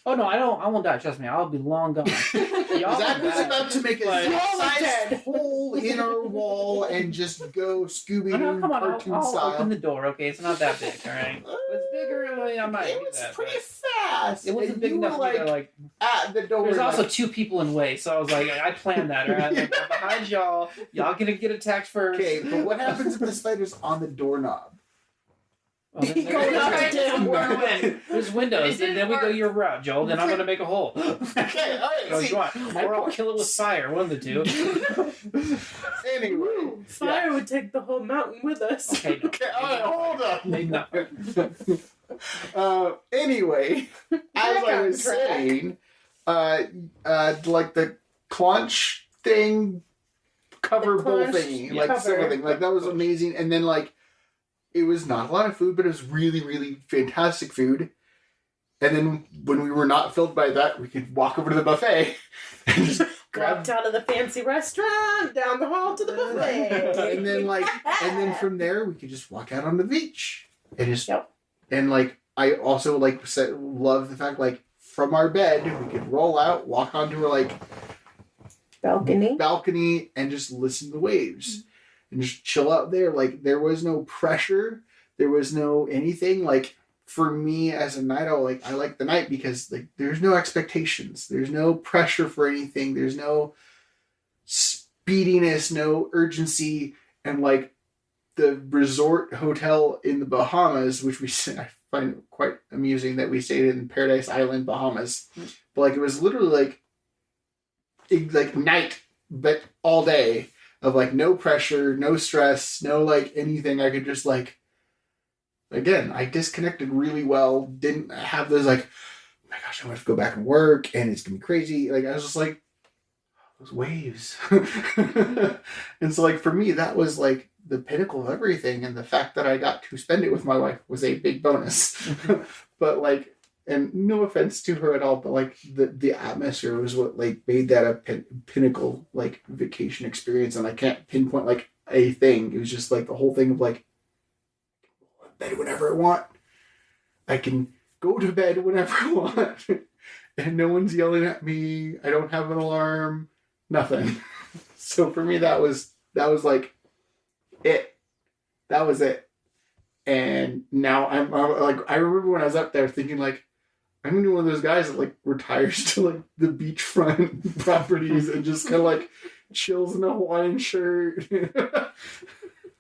Oh no, I won't die. Trust me, I'll be long gone. Zach was about to make a dead hole in our wall and just go Scooby Doo come on, cartoon I'll style. open the door. Okay, it's not that big. All right, it's bigger. I might. It do was that, pretty but fast. It wasn't and big you enough were for me to like. At the door. There's also like, 2 people in way, so I was like, I planned that. Right, like, I'm behind y'all. Y'all gonna get attacked first. okay, but what happens if the spider's on the doorknob? Well, then Go knock damn window. There's windows, and then we go your route, Joel. Then I'm gonna make a hole. Okay, all right. Oh, you want? Or I'll kill it with fire. One of the two. Anyway, Fire would take the whole mountain with us. Okay, no. okay, all right, hold up. Maybe not. Anyway, as I was saying, like the clunch thing, cover The bowl clunch thingy, like cover. silver thing, like that was amazing. And then like, it was not a lot of food, but it was really, really fantastic food. And then when we were not filled by that, we could walk over to the buffet and just grab. Walked out of the fancy restaurant, down the hall to the buffet. and then from there we could just walk out on the beach and just Yep. and like I also like love the fact like from our bed we could roll out, walk onto our like balcony and just listen to the waves and just chill out there. Like there was no pressure, there was no anything. Like for me as a night owl, like I like the night because like there's no expectations, there's no pressure for anything, there's no speediness, no urgency. And like the resort hotel in the Bahamas, which I find quite amusing that we stayed in Paradise Island, Bahamas, but like it was literally like night, but all day of like no pressure, no stress, no like anything. I could just like, again, I disconnected really well. Didn't have those like, oh my gosh, I'm gonna have to go back and work and it's gonna be crazy. Like I was just like, those waves. And so like for me, that was like the pinnacle of everything. And the fact that I got to spend it with my wife was a big bonus. But like, and no offense to her at all, but like the atmosphere was what like made that a pinnacle like vacation experience. And I can't pinpoint like a thing. It was just like the whole thing of like, I can go to bed whenever I want. I can go to bed whenever I want. And no one's yelling at me. I don't have an alarm. Nothing. So for me, that was like it. That was it. And now I'm like, I remember when I was up there thinking like, I'm gonna be one of those guys that like retires to like the beachfront properties and just kind of like chills in a Hawaiian shirt.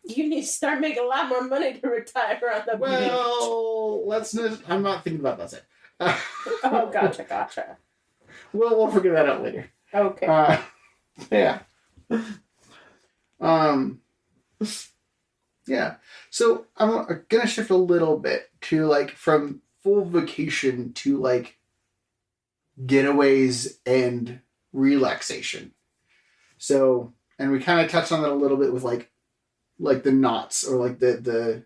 You need to start making a lot more money to retire on the beach. Well, let's not. I'm not thinking about that. Oh, gotcha. Well, we'll figure that out later. Okay. Yeah. Yeah. So I'm gonna shift a little bit to like from full vacation to like getaways and relaxation. So, and we kind of touched on that a little bit with like the knots or like the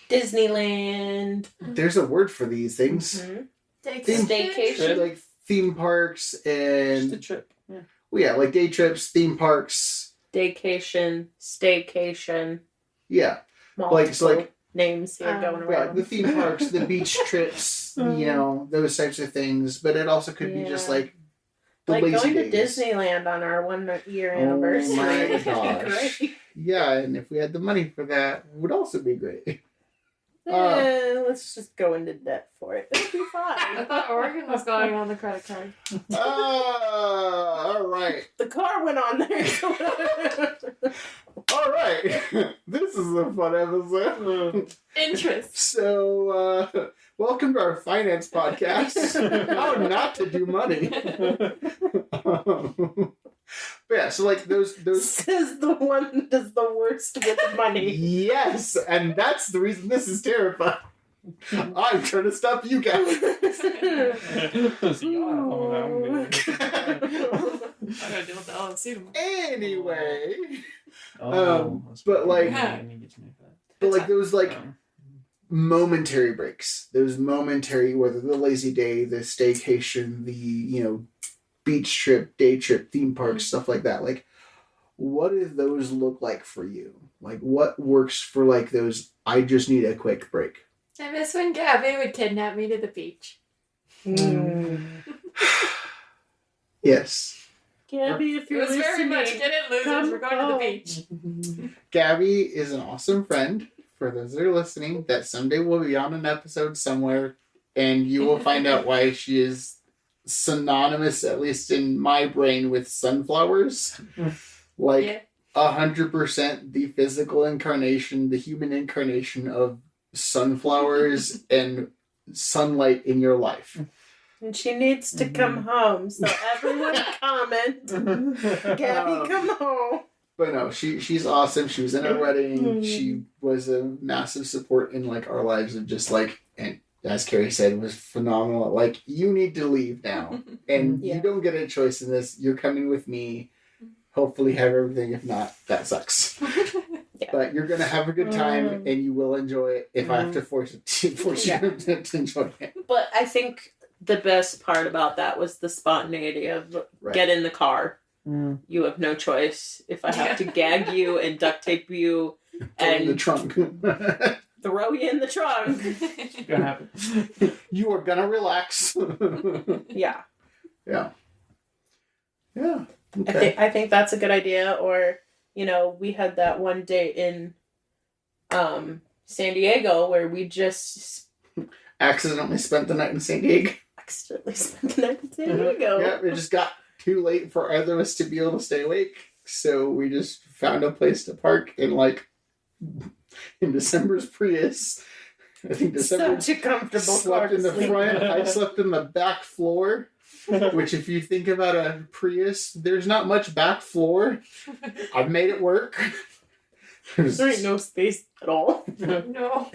Disneyland. there's a word for these things. Staycation. Like theme parks and Just a trip. Yeah. well, yeah, like day trips, theme parks. Daycation, staycation. Yeah. Multiple So like names here going yeah, around. the theme parks, the beach trips, you know, those types of things. But it also could be just Yeah. like the Like lazy going days. to Disneyland on our 1 year Oh anniversary. my would be gosh. great. Yeah, and if we had the money for that, it would also be great. Let's just go into debt for it. It'll be I fine. thought Oregon was going on the credit card. All right. The car went on there. All right. This is a fun episode. Interest. So, welcome to our finance podcast. How not to do money. But yeah, so like those Says the one that does the worst with money. yes, and that's the reason this is terrifying. I'm trying to stop you guys. So y'all have fun with that one, I gotta deal with the LLC tomorrow. Anyway, that's but, like- I need to get to know that. but like those like Um, momentary breaks, those momentary, whether the lazy day, the staycation, the, you know, beach trip, day trip, theme park, stuff like that. Like, what do those look like for you? Like, what works for like those? I just need a quick break. I miss when Gabby would kidnap me to the beach. Yes, Gabby, if It you're was very listening, much get it, losers. come We're going to the home. beach. Gabby is an awesome friend. For those that are listening, that someday will be on an episode somewhere, and you will find out why she is synonymous, at least in my brain, with sunflowers. Like Yeah. 100% the physical incarnation, the human incarnation of sunflowers and sunlight in your life. And she needs to come home, so everyone comment. Gabby, come home. But no, she's awesome. She was in our wedding. She was a massive support in like our lives of just like, and as Kari said, was phenomenal. Like, you need to leave now, and Yeah. you don't get a choice in this. You're coming with me. Hopefully, have everything. If not, that sucks. Yeah. But you're gonna have a good time, and you will enjoy it. If I have to force you to enjoy it, But I think the best part about that was the spontaneity of Right. get in the car. Mm. You have no choice. If I have to gag you and duct tape you Go in the and trunk. throw you in the trunk. It's gonna happen. You are gonna relax. Yeah. Yeah. Okay. I think that's a good idea. Or, you know, we had that one day in San Diego where we just Accidentally spent the night in San Diego. accidentally spent the night in San Diego. Yeah, it just got too late for either of us to be able to stay awake. So we just found a place to park in December's Prius. I think December Such a comfortable car slept to in the sleep front. in. I slept in the back floor. Which, if you think about a Prius, there's not much back floor. I've made it work. There ain't no space at all. No.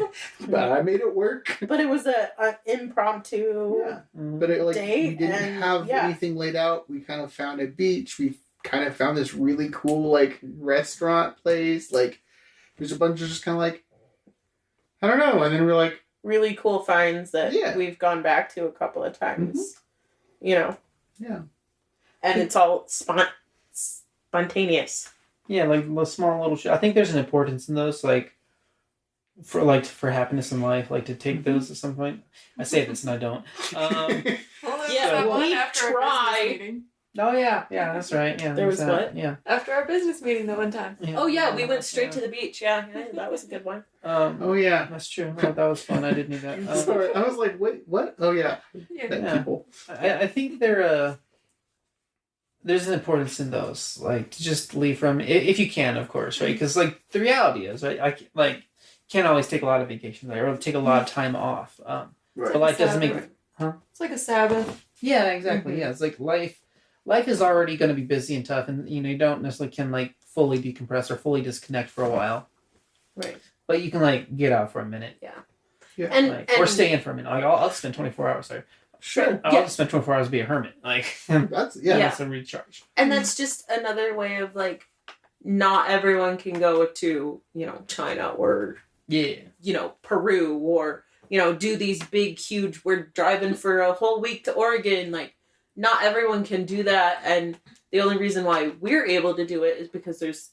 But I made it work. But it was a impromptu. Yeah. But it, like, Date we didn't and- have yeah. anything laid out. We kind of found a beach. We kind of found this really cool like restaurant place. Like, there's a bunch of just kind of like, I don't know. And then we're like, Really cool finds that Yeah. we've gone back to a couple of times. You know, yeah, and it's all spontaneous. Yeah, like small little shit. I think there's an importance in those, like for happiness in life, like to take those at some point. I say this and I don't. Well, there was Yeah, that one we after our tried. business meeting. Oh yeah, that's right. Yeah, There was that. what? Yeah. After our business meeting that one time. Oh yeah, we went straight to the beach. Yeah, that was a good one. oh yeah. That's true. Oh, that was fun. I did need that. Sorry, I was like, wait, what? Oh yeah, Yeah. that Yeah. people. I think there's an importance in those, like to just leave from if you can, of course, right? Because like the reality is, right? Can't always take a lot of vacation there or take a lot of time off. Right. But life doesn't make. Sabbath. Huh? It's like a Sabbath. Yeah, exactly. Yeah, it's like life is already going to be busy and tough, and you don't necessarily can like fully decompress or fully disconnect for a while. Right. But you can like get out for a minute, And, or stay in for a minute. Like I'll spend 24 hours there. Sure. I'll just spend 24 hours be a hermit. Like, That's that's a recharge. And that's just another way of like, not everyone can go to, China or, Peru or, do these big, huge, we're driving for a whole week to Oregon. Like, not everyone can do that. And the only reason why we're able to do it is because there's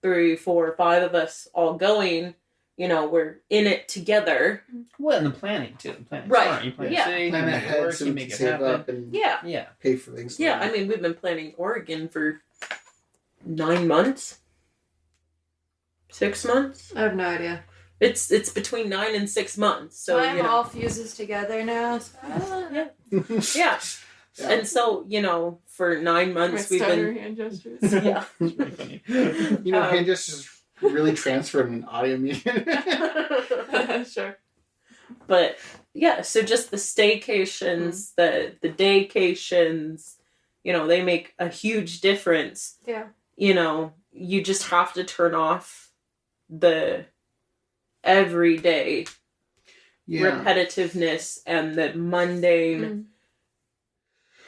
3, 4, 5 of us all going. We're in it together. Well, and the planning too. The planning, Right. smart. You plan Yeah. city, plan you make it ahead work, so you we make can it save happen. up and Yeah. pay for things. Yeah, later. I mean, we've been planning Oregon for 9 months, 6 months. I have no idea. It's between 9 and 6 months. So I'm all fuses together now. So yeah. Yeah. Yeah. And so for 9 months we've been hand gestures. yeah. It's pretty funny. hand gestures really transferred in an audio medium. Sure. But yeah, so just the staycations, the daycations, they make a huge difference. Yeah. You just have to turn off the everyday repetitiveness and the mundane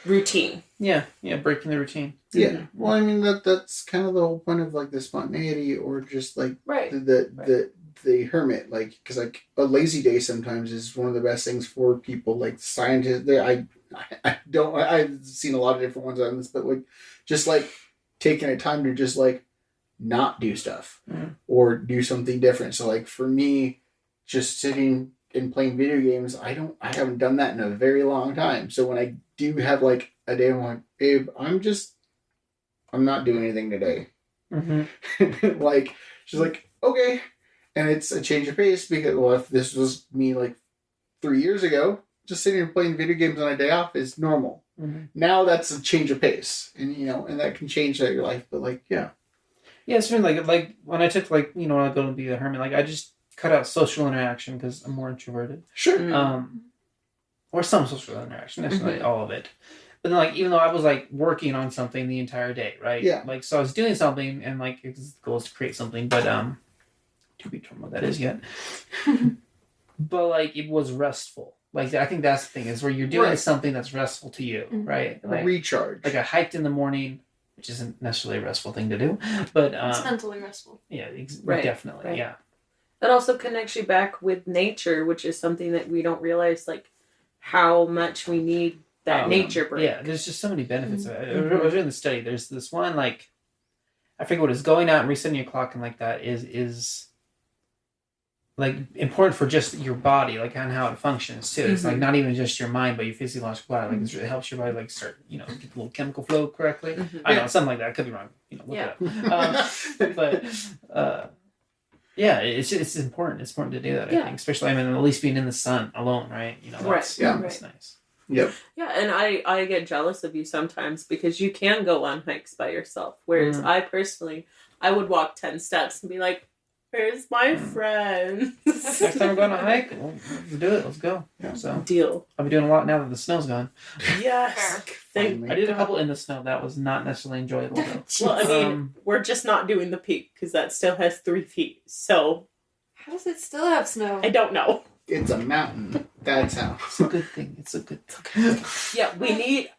routine. Yeah, breaking the routine. Yeah. Well, I mean that's kind of the whole point of like the spontaneity or just like Right. the hermit, like, because like a lazy day sometimes is one of the best things for people, like scientists. I've seen a lot of different ones on this, but like just like taking a time to just like not do stuff or do something different. So like for me, just sitting and playing video games, I haven't done that in a very long time. So when I do have like a day, I'm like, babe, I'm not doing anything today. Mm-hmm. Like, she's like, okay. And it's a change of pace because, well, if this was me like 3 years ago, just sitting and playing video games on a day off is normal. Mm-hmm. Now that's a change of pace, and and that can change your life. But like, yeah, it's been like when I took when I go to be a hermit, like I just cut out social interaction because I'm more introverted. sure. Or some social interaction, necessarily all of it. But then, even though I was working on something the entire day, right? Yeah. So I was doing something, and the goal is to create something, but to be determined what that is yet. But it was restful. I think that's the thing is where you're doing something that's restful to you, right? Recharge. I hiked in the morning, which isn't necessarily a restful thing to do, but It's mentally restful. yeah, Right. definitely, Right. yeah. That also connects you back with nature, which is something that we don't realize, how much we need that nature break. Yeah, there's just so many benefits of it. I was doing the study. There's this one, I forget what it is, going out and resetting your clock and that is important for just your body, and how it functions too. It's not even just your mind, but your physiological body. It helps your body start, get the little chemical flow correctly. I don't know, something like that. I could be wrong. Look it up. But yeah, it's important. It's important to do that. I think, especially at least being in the sun alone, right? That's nice. Yep. Yeah, and I get jealous of you sometimes because you can go on hikes by yourself, whereas I would walk 10 steps and be like, where's my friend? Next time we're going on a hike, we'll do it. Let's go. Yeah. So Deal. I'll be doing a lot now that the snow's gone. Yes. Finally. I did a couple in the snow. That was not necessarily enjoyable though. Well, I mean, we're just not doing the peak because that still has 3 feet. So How does it still have snow? I don't know. It's a mountain. That's how. It's a good thing. It's a good thing. Yeah,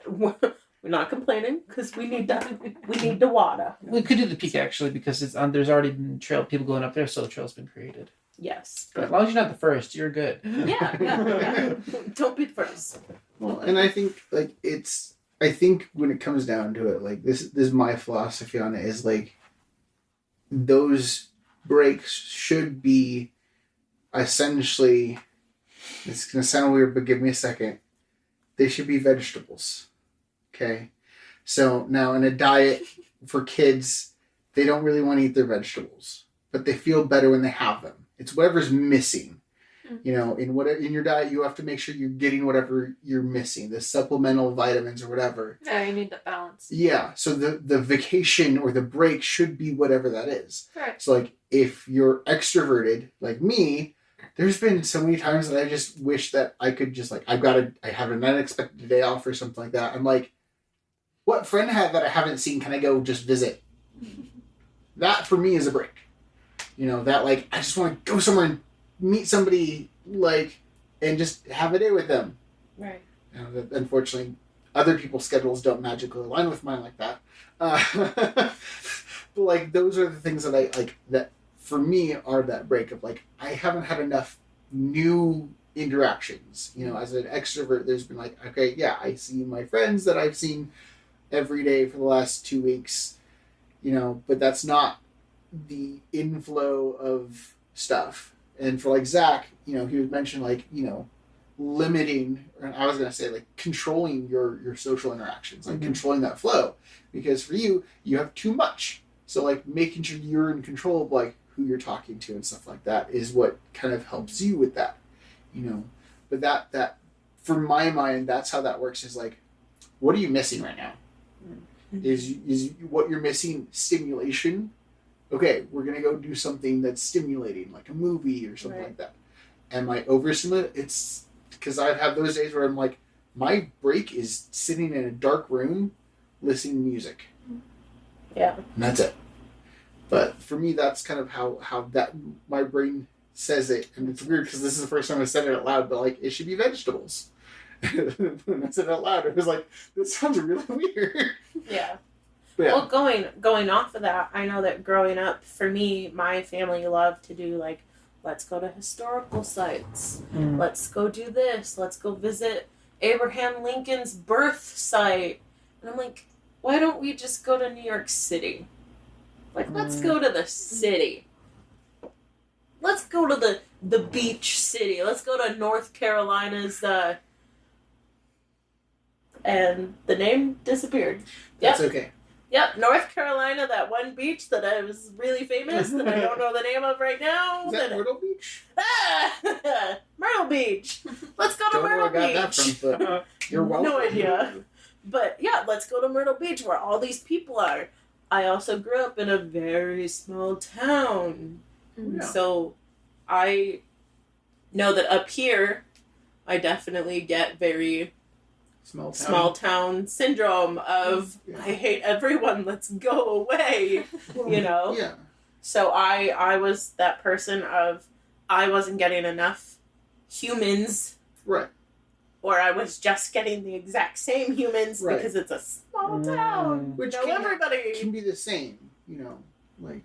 we're not complaining because we need the water. We could do the peak actually because it's there's already been people going up there, so the trail's been created. Yes. But as long as you're not the first, you're good. Yeah. Don't be the first. Well, and I think I think when it comes down to it, this is my philosophy on it is those breaks should be essentially, it's gonna sound weird, but give me a second. They should be vegetables. Okay? So now in a diet for kids, they don't really want to eat their vegetables, but they feel better when they have them. It's whatever's missing. In your diet, you have to make sure you're getting whatever you're missing, the supplemental vitamins or whatever. Yeah, you need the balance. Yeah, so the vacation or the break should be whatever that is. Right. So if you're extroverted like me, there's been so many times that I just wish that I could just I have an unexpected day off or something like that. I'm like, what friend that I haven't seen can I go just visit? That for me is a break. That I just want to go somewhere and meet somebody and just have a day with them. Right. And unfortunately, other people's schedules don't magically align with mine like that. But like those are the things that I like that for me are that break of like I haven't had enough new interactions. You know, as an extrovert, there's been like, okay, yeah, I see my friends that I've seen every day for the last 2 weeks, you know, but that's not the inflow of stuff. And for like Zach, you know, he would mention like, you know, limiting, or I was going to say like controlling your social interactions, like controlling that flow, because for you have too much. So like making sure you're in control of like who you're talking to and stuff like that is what kind of helps you with that, you know. But that for my mind, that's how that works, is like, what are you missing right now? Is what you're missing stimulation? Okay, we're gonna go do something that's stimulating, like a movie or something like that. Am I overstimulated? It's because I've had those days where I'm like, my break is sitting in a dark room, listening to music. Yeah. And that's it. But for me, that's kind of how that my brain says it, and it's weird because this is the first time I said it out loud. But like, it should be vegetables. When I said it out loud, it was like, this sounds really weird. Yeah. But yeah. Well, going off of that, I know that growing up, for me, my family loved to do like, let's go to historical sites. Let's go do this. Let's go visit Abraham Lincoln's birth site. And I'm like, why don't we just go to New York City? Like, let's go to the city. Let's go to the beach city. Let's go to North Carolina's, and the name disappeared. That's okay. Yep, North Carolina, that one beach that I was really famous that I don't know the name of right now. Is that Myrtle Beach? Myrtle Beach. Let's go to Don't know Myrtle where I got Beach. that from, but you're welcome. No idea. But yeah, let's go to Myrtle Beach where all these people are. I also grew up in a very small town. Yeah. So I know that up here, I definitely get very small town syndrome of I hate everyone, let's go away, you know. Yeah. So I was that person of I wasn't getting enough humans, Right. or I was just getting the exact same humans because it's a small town. Which know everybody can be the same, you know, like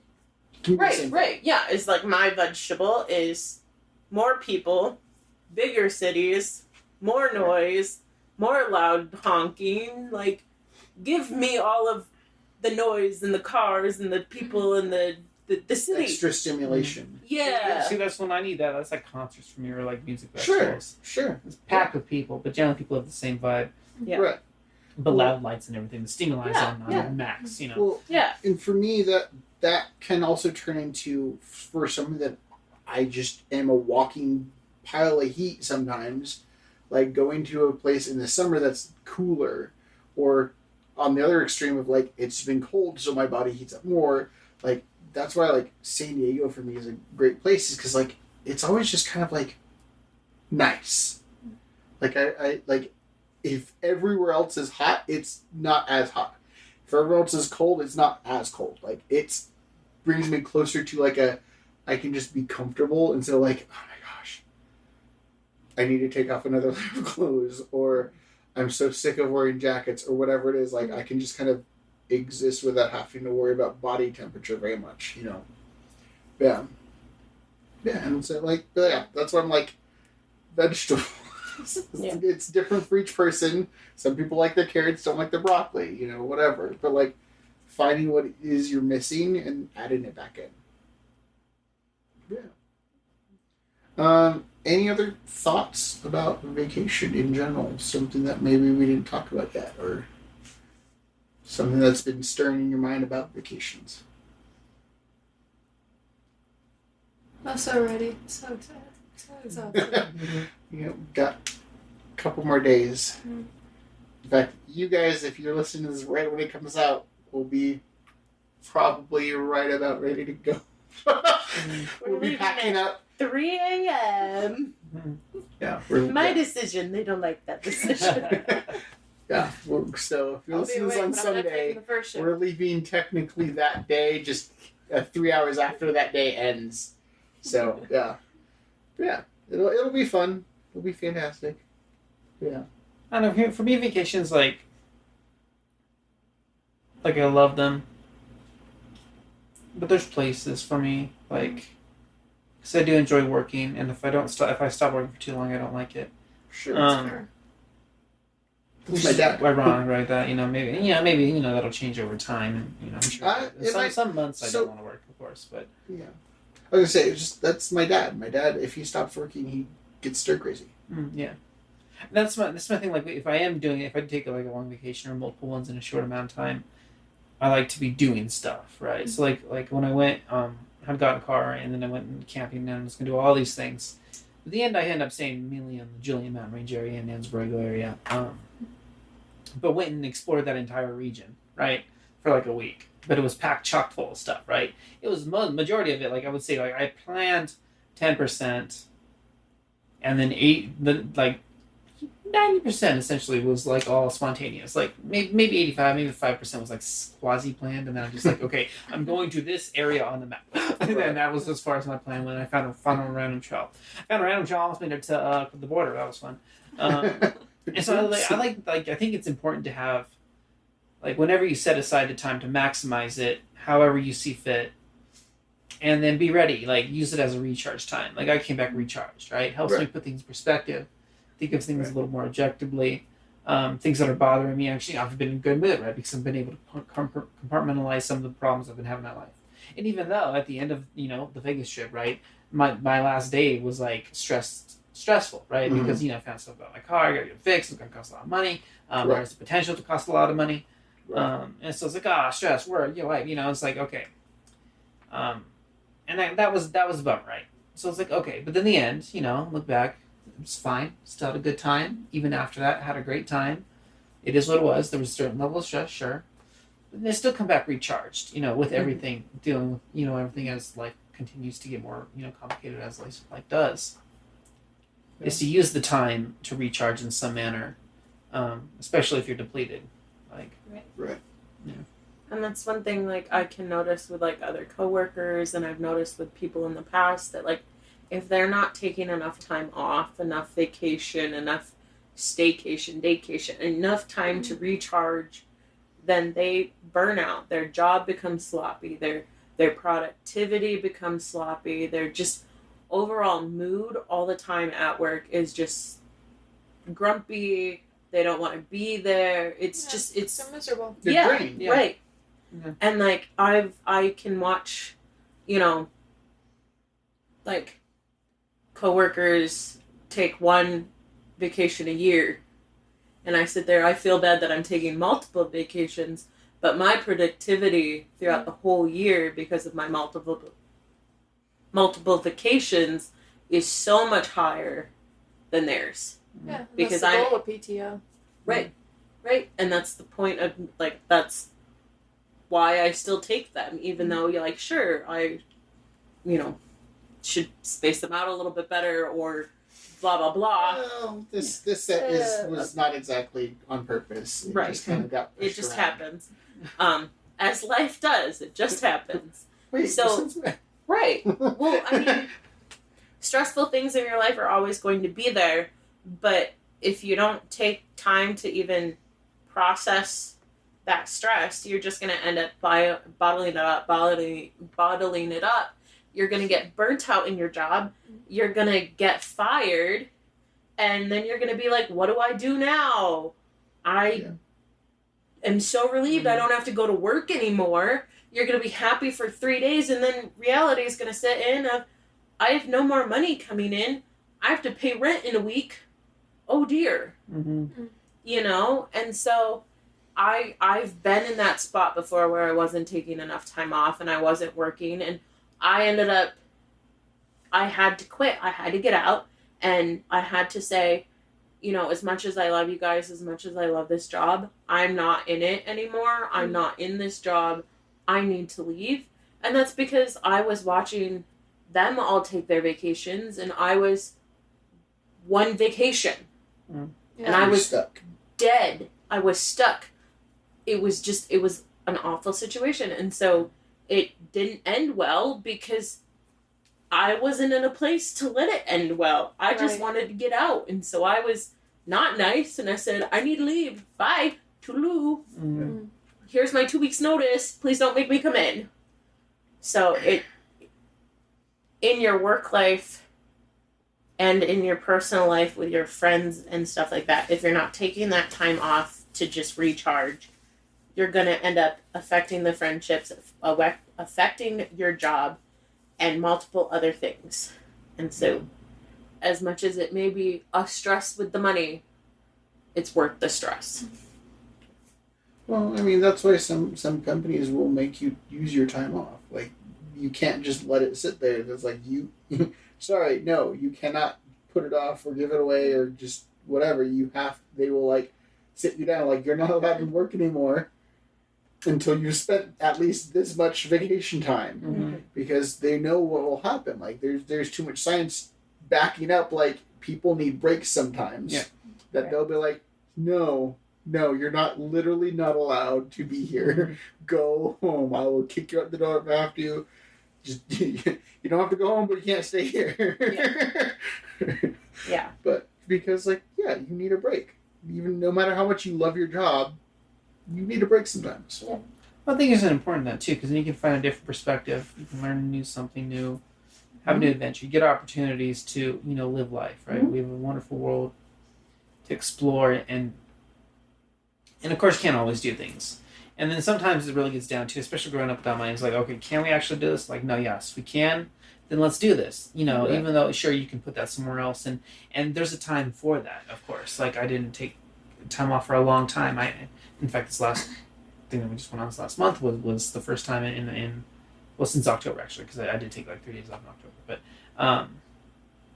can be the same right. Yeah, it's like my vegetable is more people, bigger cities, more noise. More loud honking, like, give me all of the noise and the cars and the people and the city. Extra stimulation. Yeah. See, that's when I need that. That's like concerts for me, or like music Sure. festivals. Sure. It's packed with people, but generally people have the same vibe. Yeah. Right. But loud lights and everything. The stimuli on max, you know. Well, Yeah. and for me, that can also turn into, for something that I just am a walking pile of heat sometimes, like going to a place in the summer that's cooler, or on the other extreme of like it's been cold so my body heats up more. Like that's why like San Diego for me is a great place, is because like it's always just kind of like nice. Like I like if everywhere else is hot, it's not as hot. If everywhere else is cold, it's not as cold. Like it's brings me closer to like I can just be comfortable instead of like, oh my gosh, I need to take off another layer of clothes, or I'm so sick of wearing jackets, or whatever it is. Like I can just kind of exist without having to worry about body temperature very much, you know. Yeah. Yeah, and so like yeah, that's why I'm like vegetable. Yeah. It's different for each person. Some people like their carrots, don't like their broccoli, you know, whatever. But like finding what it is you're missing and adding it back in. Yeah. Any other thoughts about vacation in general? Something that maybe we didn't talk about yet, or something that's been stirring in your mind about vacations? I'm so ready. So excited. So exhausted. You know, got a couple more days. Mm. In fact, you guys, if you're listening to this right when it comes out, will be probably right about ready to go. We'll be packing up. 3 a.m. Yeah. My decision. They don't like that decision. Yeah. So if you're I'll be listening to this awake, on but I'm not taking Sunday, the first shift. we're leaving technically that day, just 3 hours after that day ends. So yeah, it'll be fun. It'll be fantastic. Yeah. I don't know. For me, vacations like I love them, but there's places for me like because I do enjoy working, and if I stop working for too long, I don't like it. Sure. Fair. That's my dad. Ironic, right? That maybe that'll change over time, and I'm sure some months I don't want to work, of course, but Yeah. I was gonna say, that's my dad. My dad, if he stops working, he gets stir crazy. yeah. That's my thing. Like, if I take like a long vacation or multiple ones in a short amount of time, I like to be doing stuff, right? So like when I went, I've got a car, and then I went camping, and I was gonna do all these things. At the end, I ended up staying mainly in the Julian Mountain Range area and Ansborough area, but went and explored that entire region, right, for like a week. But it was packed chock full of stuff, right? It was majority of it. Like I would say, like I planned 10%, and then 90% essentially was like all spontaneous. Like maybe 85, maybe 5% was like quasi planned, and then I'm just like, okay, I'm going to this area on the map, and then that was as far as my plan went. I found a random trail. Almost made it to the border. That was fun. And so I think it's important to have, like, whenever you set aside the time to maximize it, however you see fit, and then be ready. Like, use it as a recharge time. Like, I came back recharged, right? Helps me put things in perspective, think of things a little more objectively. Things that are bothering me, actually, I've been in a good mood, right? Because I've been able to compartmentalize some of the problems I've been having in my life. And even though at the end of, the Vegas trip, right, my last day was like stressful, right? Mm-hmm. Because, I found stuff about my car, I got to get it fixed, it's going to cost a lot of money. There's the potential to cost a lot of money. And so it's like, stress, work, it's like, okay. And that was a bummer, right? So it's like, okay. But then the end, look back, it's fine. Still had a good time. Even after that, had a great time. It is what it was. There was a certain level of stress, sure. But they still come back recharged, with everything, dealing with, everything as life continues to get more, complicated as life does. Yeah. Is to use the time to recharge in some manner, especially if you're depleted. Right. Yeah. And that's one thing, like, I can notice with, like, other coworkers, and I've noticed with people in the past that, like, if they're not taking enough time off, enough vacation, enough staycation, daycation, enough time to recharge, then they burn out. Their job becomes sloppy. Their productivity becomes sloppy. Their just overall mood all the time at work is just grumpy. They don't want to be there. It's so miserable. They're drained. Right. Mm-hmm. And like I can watch, like coworkers take one vacation a year, and I sit there, I feel bad that I'm taking multiple vacations, but my productivity throughout the whole year, because of my multiple vacations, is so much higher than theirs. Yeah, because that's the goal of PTO. Right, and that's the point of, like, that's why I still take them, even though you're like, sure, I, should space them out a little bit better, or blah blah blah. Well, this set was not exactly on purpose. It just kind of got pushed It just around. happens, as life does. It just happens. Wait, So- Right. Well, I mean, stressful things in your life are always going to be there, but if you don't take time to even process that stress, you're just going to end up bottling it up. You're going to get burnt out in your job. You're going to get fired. And then you're going to be like, what do I do now? I am so relieved I don't have to go to work anymore. You're going to be happy for 3 days, and then reality is going to set in of, I have no more money coming in. I have to pay rent in a week. Oh dear. Mm-hmm. And so I've been in that spot before where I wasn't taking enough time off and I wasn't working, and I had to quit. I had to get out, and I had to say, as much as I love you guys, as much as I love this job, I'm not in it anymore. I'm not in this job. I need to leave. And that's because I was watching them all take their vacations, and I was one vacation. Yeah. And I was stuck. dead. I was stuck. It was an awful situation. And so it didn't end well because I wasn't in a place to let it end well. I just wanted to get out. And so I was not nice, and I said, I need to leave. Bye. Toodaloo. Mm. Here's my 2 weeks notice. Please don't make me come in. So in your work life and in your personal life with your friends and stuff like that, if you're not taking that time off to just recharge, you're going to end up affecting the friendships, affecting your job, and multiple other things. And so, as much as it may be a stress with the money, it's worth the stress. Well, I mean, that's why some companies will make you use your time off. Like, you can't just let it sit there. It's like, sorry, no, you cannot put it off or give it away or just whatever. They will, like, sit you down. Like, you're not allowed to work anymore until you've spent at least this much vacation time. Mm-hmm. Because they know what will happen. Like, there's too much science backing up, like, people need breaks sometimes. Yeah. That they'll be like, no, you're literally not allowed to be here. Go home. I will kick you out the door if I have to. Just you don't have to go home, but you can't stay here. Yeah. But because, like, yeah, you need a break. Even no matter how much you love your job, you need a break sometimes. Yeah. I think it's important that too, because then you can find a different perspective. You can learn something new, have a new adventure. You get opportunities to, live life, right? We have a wonderful world to explore, and of course, you can't always do things. And then sometimes it really gets down to, especially growing up without money, it's like, okay, can we actually do this? Like, no, yes, we can. Then let's do this. Right. Even though, sure, you can put that somewhere else, and there's a time for that, of course. Like, I didn't take time off for a long time. In fact, this last thing that we just went on this last month was the first time since October, actually, because I did take like 3 days off in October. But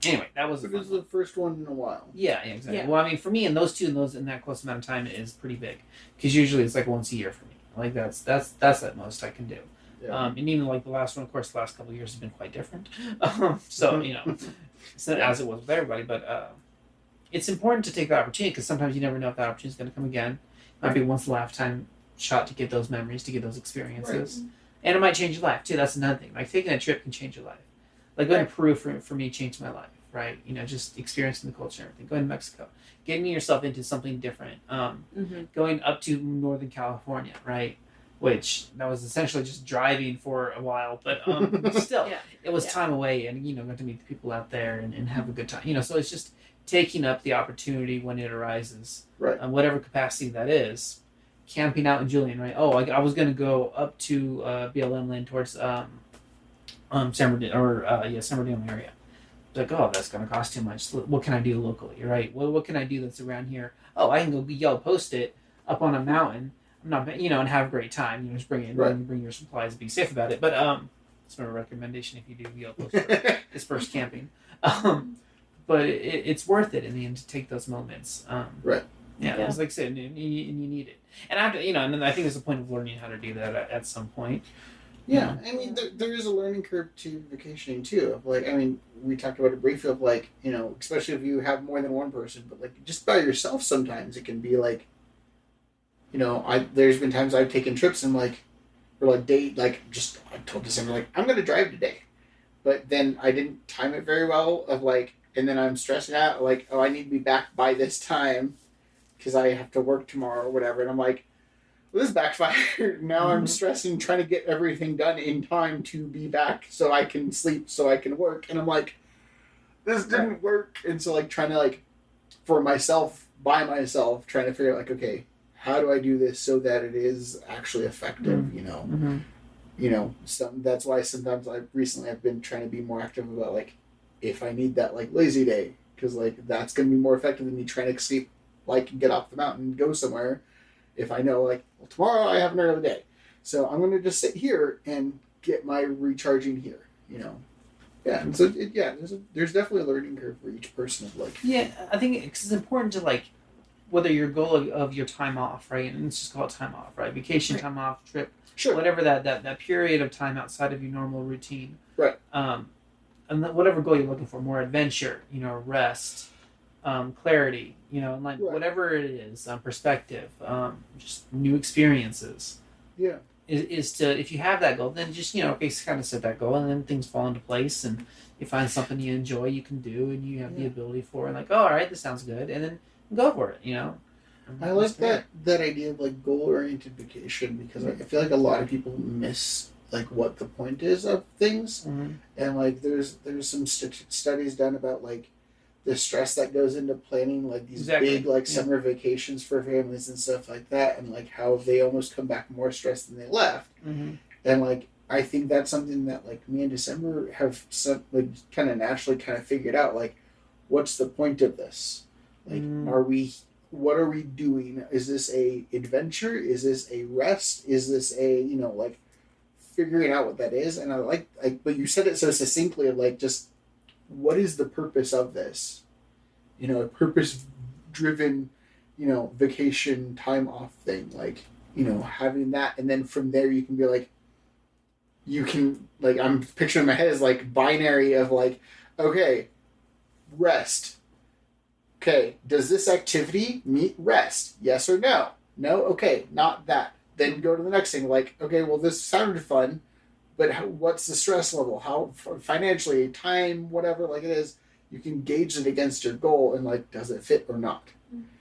anyway, that was It was the first one in a while. Yeah, exactly. Yeah. Well, I mean, for me, in that close amount of time is pretty big, because usually it's like once a year for me. Like that's at most I can do. Yeah. And even like the last one, of course, the last couple of years have been quite different. So as it was with everybody, but it's important to take the opportunity, because sometimes you never know if that opportunity is going to come again. It might be once in a lifetime shot to get those memories, to get those experiences, and it might change your life too. That's another thing. Like, taking a trip can change your life. Like, going to Peru for me changed my life. Right, just experiencing the culture and everything. Going to Mexico, getting yourself into something different. Going up to Northern California, right, which that was essentially just driving for a while, but still, it was time away, and got to meet the people out there and have a good time. So it's just taking up the opportunity when it arises, Right. Whatever capacity that is. Camping out in Julian, right? Oh, I was going to go up to BLM land towards San Bernardino area. Like, oh, that's going to cost too much. What can I do locally, right? What can I do that's around here? Oh, I can go yellow post it up on a mountain. I'm not, and have a great time. Just bring your supplies and be safe about it. But it's not a recommendation if you do yellow post or dispersed camping. But it's worth it in the end to take those moments. Right. Yeah, it's like I said, and you need it. And after, and then I think there's a point of learning how to do that at some point. Yeah, I mean, there is a learning curve to vacationing too. Of like, I mean, we talked about it briefly. Of like, especially if you have more than one person, but like just by yourself, sometimes it can be like, there's been times I've taken trips and like, or like I told December like I'm gonna drive today, but then I didn't time it very well. Of like, and then I'm stressing out like, oh, I need to be back by this time, because I have to work tomorrow or whatever, and I'm like, this backfired. Now I'm stressing, trying to get everything done in time to be back so I can sleep, so I can work. And I'm like, this didn't work. And so like trying to like, for myself, by myself, trying to figure out like, okay, how do I do this so that it is actually effective, that's why sometimes I've been trying to be more active about like, if I need that like lazy day, because like that's going to be more effective than me trying to escape, like get off the mountain and go somewhere. If I know, like, well, tomorrow I have an early day, so I'm going to just sit here and get my recharging here, Yeah, and so, there's definitely a learning curve for each person of, like... Yeah, I think it's important to, like, whether your goal of your time off, right, and let's just call it time off, right, vacation, time off, trip, whatever that period of time outside of your normal routine. Right. And whatever goal you're looking for, more adventure, rest, clarity, and like whatever it is, perspective, just new experiences. Yeah. Is to, if you have that goal, then just, kind of set that goal, and then things fall into place, and you find something you enjoy, you can do, and you have the ability for, and like, oh, all right, this sounds good, and then go for it. You know. I like that idea of like goal oriented vacation because I feel like a lot of people miss like what the point is of things, and like there's some studies done about like the stress that goes into planning like these big like summer vacations for families and stuff like that, and like how they almost come back more stressed than they left, and like I think that's something that like me and December have some like kind of naturally kind of figured out like what's the point of this, like what are we doing? Is this a adventure? Is this a rest? Is this a, you know, like figuring out what that is? And I like but you said it so succinctly of like just what is the purpose of this? You know, a purpose driven, you know, vacation time off thing. Like, you know, having that, and then from there you can be like, you can like I'm picturing in my head is like binary of like, okay, rest. Okay, does this activity meet rest? Yes or no? No? Okay, not that. Then go to the next thing. Like, okay, well, this sounded fun, but what's the stress level? How financially, time, whatever, like it is, you can gauge it against your goal and, like, does it fit or not?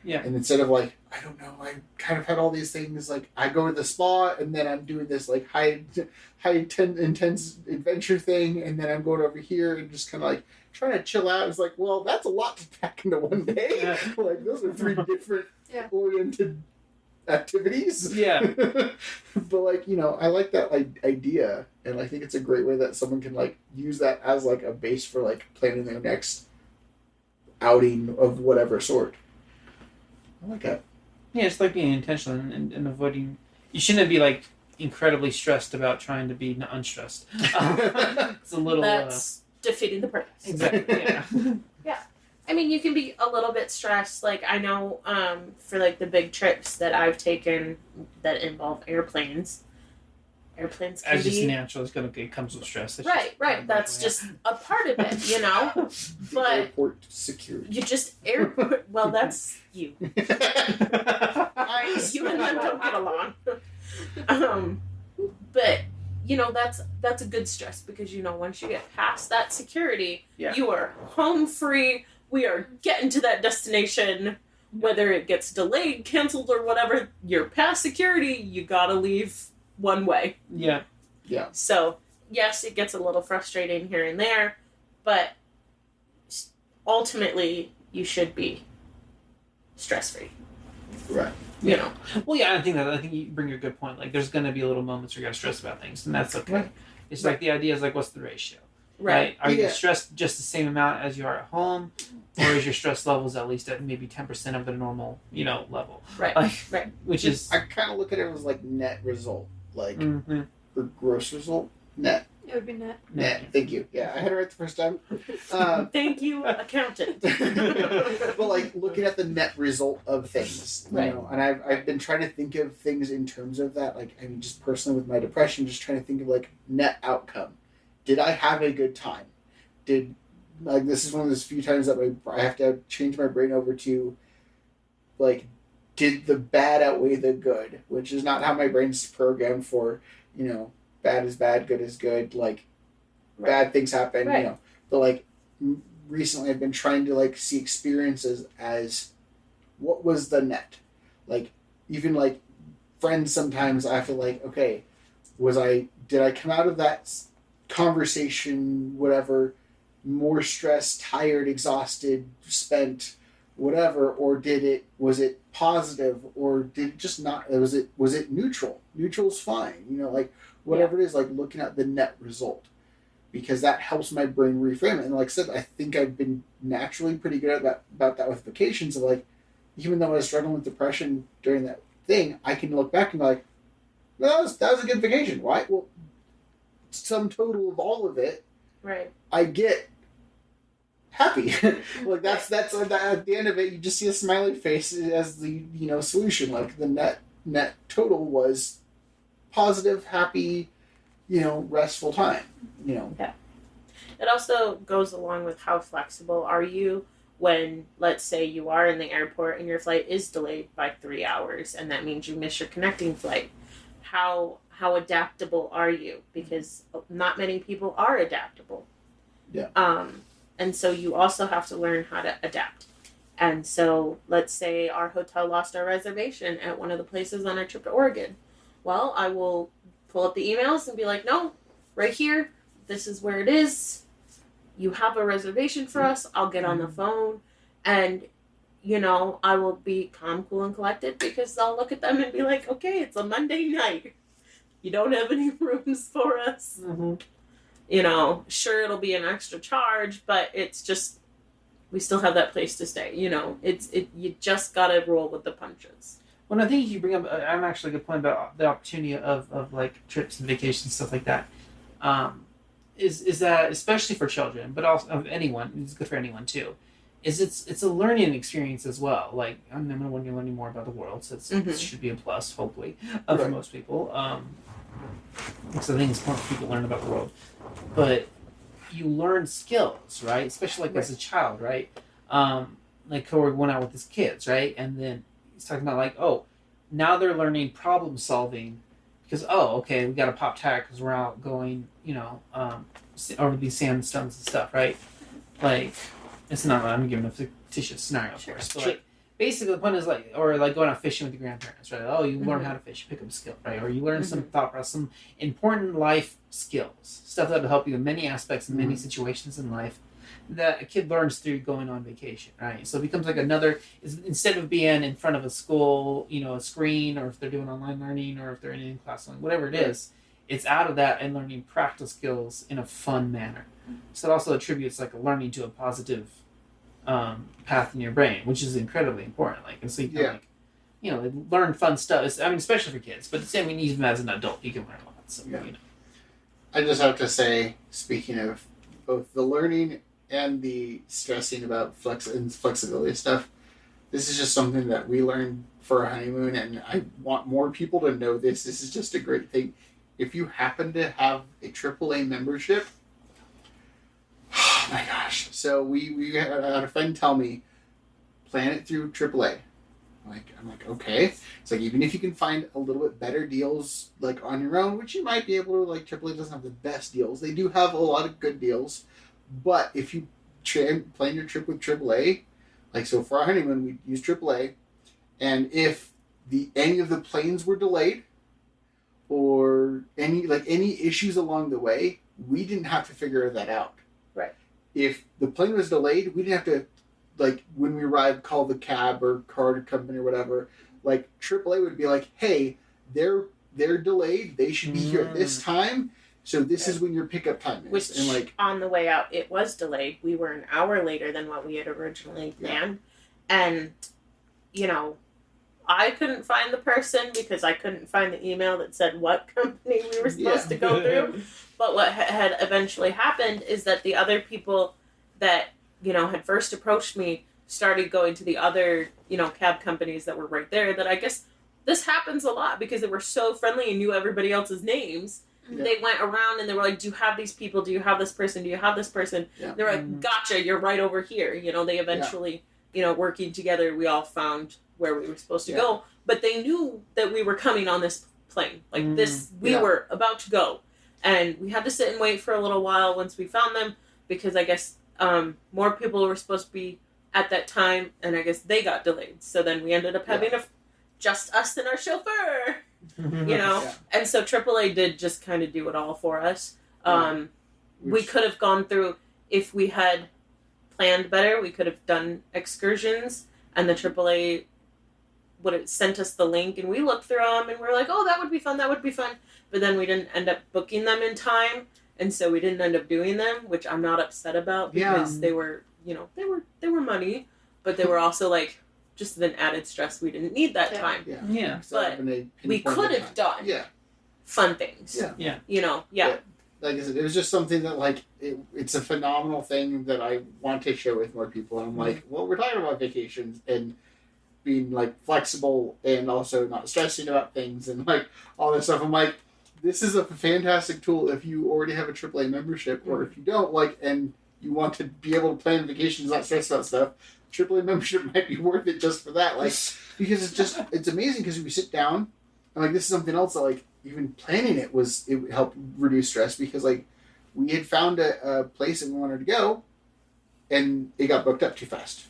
Yeah. And instead of, like, I don't know, I kind of had all these things, like, I go to the spa and then I'm doing this, like, intense adventure thing, and then I'm going over here and just kind of, like, trying to chill out. It's like, well, that's a lot to pack into one day. Yeah. Like, those are three different oriented activities. Yeah. But, like, you know, I like that idea, and I think it's a great way that someone can, like, use that as, like, a base for, like, planning their next outing of whatever sort. I like that. Yeah, it's like being intentional and avoiding. You shouldn't be, like, incredibly stressed about trying to be unstressed. It's a little... That's defeating the purpose. Exactly, yeah. Yeah. I mean, you can be a little bit stressed. Like, I know for, like, the big trips that I've taken that involve airplanes can As just be... natural, it comes with stress. It's Right. That's just a part of it, you know? The But airport security. you just... Well, that's you. You and them don't get along. But... You know, that's a good stress because, you know, once you get past that security, you are home free. We are getting to that destination. Whether it gets delayed, canceled, or whatever, you're past security. You gotta leave one way. Yeah. Yeah. So, yes, it gets a little frustrating here and there, but ultimately, you should be stress-free. Right. You know. Well, yeah, I think you bring a good point. Like, there's going to be little moments where you're going to stress about things, and that's okay. Right. It's like the idea is like, what's the ratio? Right. Are you stressed just the same amount as you are at home, or is your stress levels at least at maybe 10% of the normal, you know, level? Right. Like, which is... I kind of look at it as like net result, like Mm-hmm. or gross result. Net. It would be net. Net. Thank you. Yeah, I had it right the first time. Thank you, accountant. But like looking at the net result of things, you know, and I've been trying to think of things in terms of that. Like, I mean, just personally with my depression, just trying to think of like net outcome. Did I have a good time? Like this is one of those few times that I have to change my brain over to like, did the bad outweigh the good? Which is not how my brain's programmed for, you know, bad is bad, good is good, like bad things happen, you know. But like recently I've been trying to like see experiences as what was the net? Like even like friends sometimes I feel like, okay, did I come out of that conversation, whatever, more stressed, tired, exhausted, spent, whatever, or was it positive, or did it just not, was it neutral? Neutral's fine, you know, like whatever it is, like looking at the net result, because that helps my brain reframe it. And like I said, I think I've been naturally pretty good at that, about that with vacations, of like, even though I was struggling with depression during that thing, I can look back and be like, well, that was a good vacation. Why? Well, sum total of all of it, right, I get happy. Like that's at the end of it, you just see a smiley face as the, you know, solution. Like the net total was positive, happy, you know, restful time, you know. Yeah. It also goes along with how flexible are you when, let's say, you are in the airport and your flight is delayed by 3 hours, and that means you miss your connecting flight. How adaptable are you? Because not many people are adaptable. Yeah. And so you also have to learn how to adapt. And so let's say our hotel lost our reservation at one of the places on our trip to Oregon. Well, I will pull up the emails and be like, no, right here, this is where it is. You have a reservation for us. I'll get on the phone and, I will be calm, cool, and collected because I'll look at them and be like, okay, it's a Monday night. You don't have any rooms for us. Mm-hmm. Sure, it'll be an extra charge, but it's just, we still have that place to stay. You just gotta roll with the punches. Well, I think you bring up an actually good point about the opportunity of like trips and vacations, stuff like that. Is that especially for children, but also of anyone, it's good for anyone too. It's a learning experience as well. Like I'm number one, you're learning more about the world, so it should be a plus, hopefully, for most people. Because I think it's important for people to learn about the world, but you learn skills, right? Especially like as a child, right? Like Corey went out with his kids, right? And then he's talking about like, oh, now they're learning problem solving because okay, we got to pop tire because we're out going, over these sandstones and stuff, right? Like, it's not. I'm giving a fictitious scenario, of course, but like, basically the point is like, or like going out fishing with your grandparents, right? Oh, you learn how to fish, you pick up a skill, right? Or you learn some thought process, some important life skills, stuff that will help you in many aspects in many situations in life that a kid learns through going on vacation, right? So it becomes like instead of being in front of a school, a screen, or if they're doing online learning, or if they're in class learning, whatever it is, it's out of that and learning practical skills in a fun manner. So it also attributes like a learning to a positive path in your brain, which is incredibly important. Like, and so you can learn fun stuff. Especially for kids, but even as an adult, you can learn a lot. So I just have to say, speaking of both the learning and the stressing about flexibility stuff, this is just something that we learned for our honeymoon, and I want more people to know this. This is just a great thing. If you happen to have a AAA membership, oh my gosh. So we had a friend tell me, plan it through AAA. I'm like, okay. It's like, even if you can find a little bit better deals, like on your own, which you might be able to, like AAA doesn't have the best deals. They do have a lot of good deals. But if you plan your trip with AAA, like so for our honeymoon, we used AAA. And if any of the planes were delayed, or any issues along the way, we didn't have to figure that out. Right. If the plane was delayed, we didn't have to, like, when we arrived, call the cab or car company or whatever. Like, AAA would be like, hey, they're delayed. They should be here at this time. So this is when your pickup time is. Which, and like, on the way out, it was delayed. We were an hour later than what we had originally planned. And, I couldn't find the person because I couldn't find the email that said what company we were supposed to go through. But what had eventually happened is that the other people that, had first approached me started going to the other, cab companies that were right there, that I guess this happens a lot because they were so friendly and knew everybody else's names. Yeah. They went around and they were like, do you have these people? Do you have this person? Do you have this person? Yeah. They were like, gotcha, you're right over here. They eventually, working together, we all found where we were supposed to go. But they knew that we were coming on this plane. Like we were about to go. And we had to sit and wait for a little while once we found them because I guess more people were supposed to be at that time, and I guess they got delayed. So then we ended up having just us and our chauffeur. And so AAA did just kind of do it all for us. We could have gone through, if we had planned better, we could have done excursions, and the AAA would have sent us the link, and we looked through them, and we were like, oh, that would be fun. But then we didn't end up booking them in time, and so we didn't end up doing them, which I'm not upset about because they were, they were money, but they were also like just an added stress we didn't need that time. Yeah. But we could have done fun things. Yeah. Like I said, it was just something that, like, it's a phenomenal thing that I want to share with more people. And I'm like, well, we're talking about vacations and being, like, flexible and also not stressing about things and, like, all this stuff. I'm like, this is a fantastic tool if you already have a AAA membership, or if you don't, like, and you want to be able to plan vacations, not stress about stuff. AAA membership might be worth it just for that, like, because it's amazing because we sit down and, like, this is something else that, like, even planning it helped reduce stress because, like, we had found a place that we wanted to go and it got booked up too fast.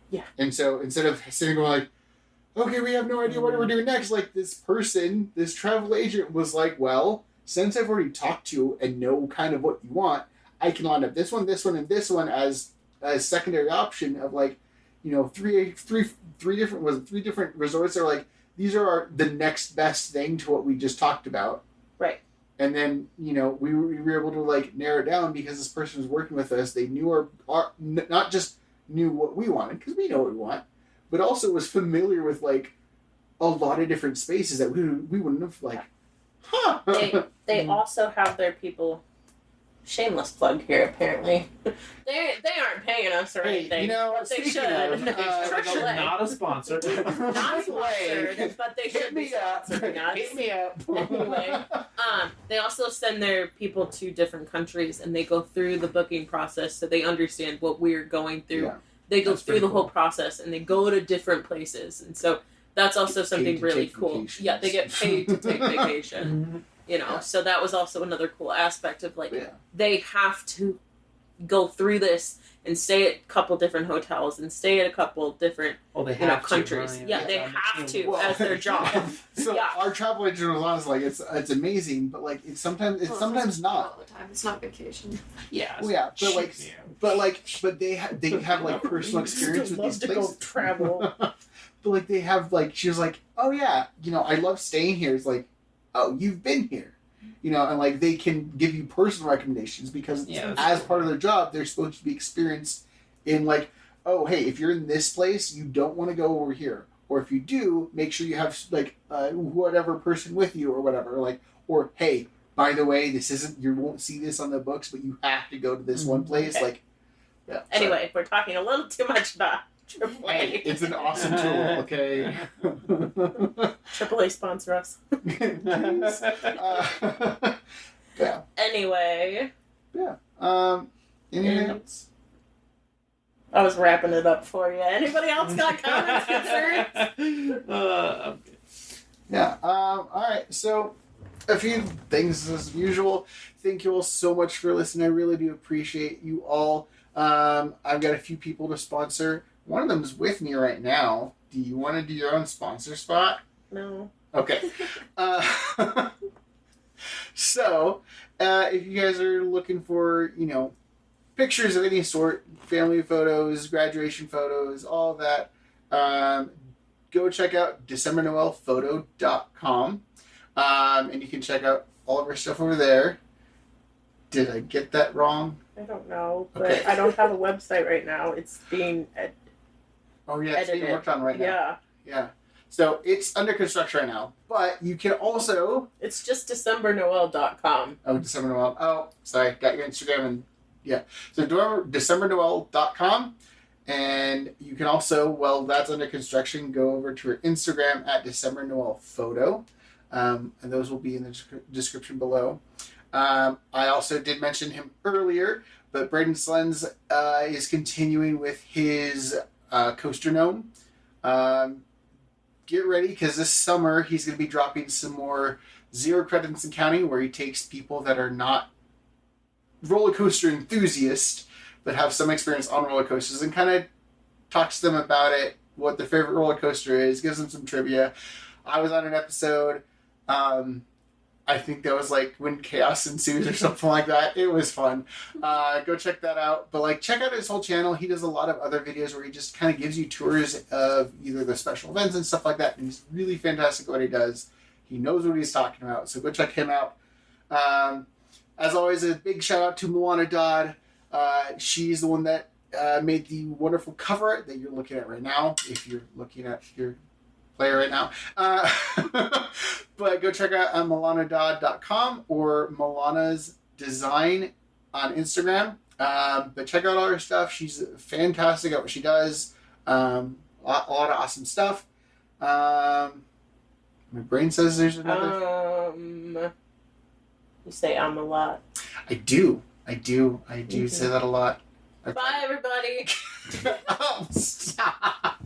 Yeah. And so instead of sitting going like, okay, we have no idea what we're doing next, like this person, this travel agent was like, well, since I've already talked to you and know kind of what you want, I can line up this one, and this one as a secondary option of like, you know, three different resorts that are like, these are the next best thing to what we just talked about. Right. And then, you know, we were able to like narrow it down because this person was working with us. They knew not just knew what we wanted, because we know what we want, but also was familiar with like a lot of different spaces that we wouldn't have like, huh. They also have their people. Shameless plug here, apparently. They aren't paying us or anything. You know, but they speaking should. of, AAA. Not a sponsor. Not sponsored, but they should be sponsoring us. Hit me up. Anyway, they also send their people to different countries, and they go through the booking process so they understand what we're going through. Yeah, they go that's through pretty the whole cool. process, and they go to different places, and so that's also something to really take cool. vacations. Yeah, they get paid to take vacation. You know, so that was also another cool aspect of like they have to go through this and stay at a couple different hotels and stay at a couple different countries. They have to as their job. So our travel agent was honest, like it's amazing, but like it's sometimes not. All the time. It's not vacation. Yeah. Well, yeah, but they have like personal experience with these places. Go travel. But like they have like she was like, oh yeah, you know, I love staying here. It's like, oh, you've been here, you know, and like they can give you personal recommendations because as part of their job, they're supposed to be experienced in like, oh, hey, if you're in this place, you don't want to go over here, or if you do, make sure you have like whatever person with you or whatever, like, or hey, by the way, this isn't, you won't see this on the books, but you have to go to this one place, like, yeah. Anyway, we're talking a little too much about AAA. It's an awesome tool, okay? AAA sponsor us. Yeah. Anyway. Yeah. Anything else? I was wrapping it up for you. Anybody else got comments, concerns? I'm good. Yeah. All right. So, a few things as usual. Thank you all so much for listening. I really do appreciate you all. I've got a few people to sponsor. One of them is with me right now. Do you want to do your own sponsor spot? No. Okay. So, if you guys are looking for, you know, pictures of any sort, family photos, graduation photos, all of that, go check out DecemberNoelPhoto.com. And you can check out all of our stuff over there. Did I get that wrong? I don't know, but Okay. I don't have a website right now. It's being Oh, yeah, it's being edited. worked on right now. Yeah. Yeah. So, it's under construction right now. But you can also... It's just DecemberNoel.com. Oh, December Noel. Oh, sorry. Got your Instagram and... Yeah. So, DecemberNoel.com. And you can also, well, that's under construction, go over to our Instagram at DecemberNoelPhoto. And those will be in the description below. I also did mention him earlier, but Braden Slens is continuing with his coaster gnome. Get ready, because this summer he's going to be dropping some more zero credits and counting, where he takes people that are not roller coaster enthusiasts, but have some experience on roller coasters, and kind of talks to them about it, what their favorite roller coaster is, gives them some trivia. I was on an episode, I think that was like When Chaos Ensues or something like that. It was fun. Go check that out. But like, check out his whole channel. He does a lot of other videos where he just kind of gives you tours of either the special events and stuff like that. And he's really fantastic at what he does. He knows what he's talking about. So go check him out. As always, a big shout out to Moana Dodd. She's the one that made the wonderful cover art that you're looking at right now, if you're looking at your player right now. But go check out milanadodd.com or Milana's Design on Instagram. But check out all her stuff. She's fantastic at what she does. A lot of awesome stuff. My brain says there's another. You say I'm a lot. I do say that a lot. Bye, everybody. Oh, stop.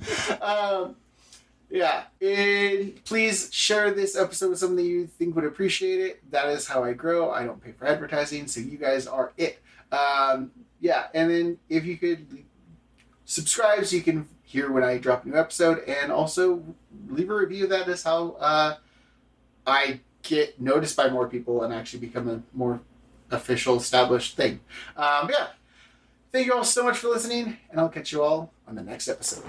Yeah, and please share this episode with someone that you think would appreciate it. That is how I grow. I don't pay for advertising, so you guys are it. Yeah, and then if you could subscribe so you can hear when I drop a new episode, and also leave a review. That is how I get noticed by more people and actually become a more official, established thing. But yeah, thank you all so much for listening, and I'll catch you all on the next episode.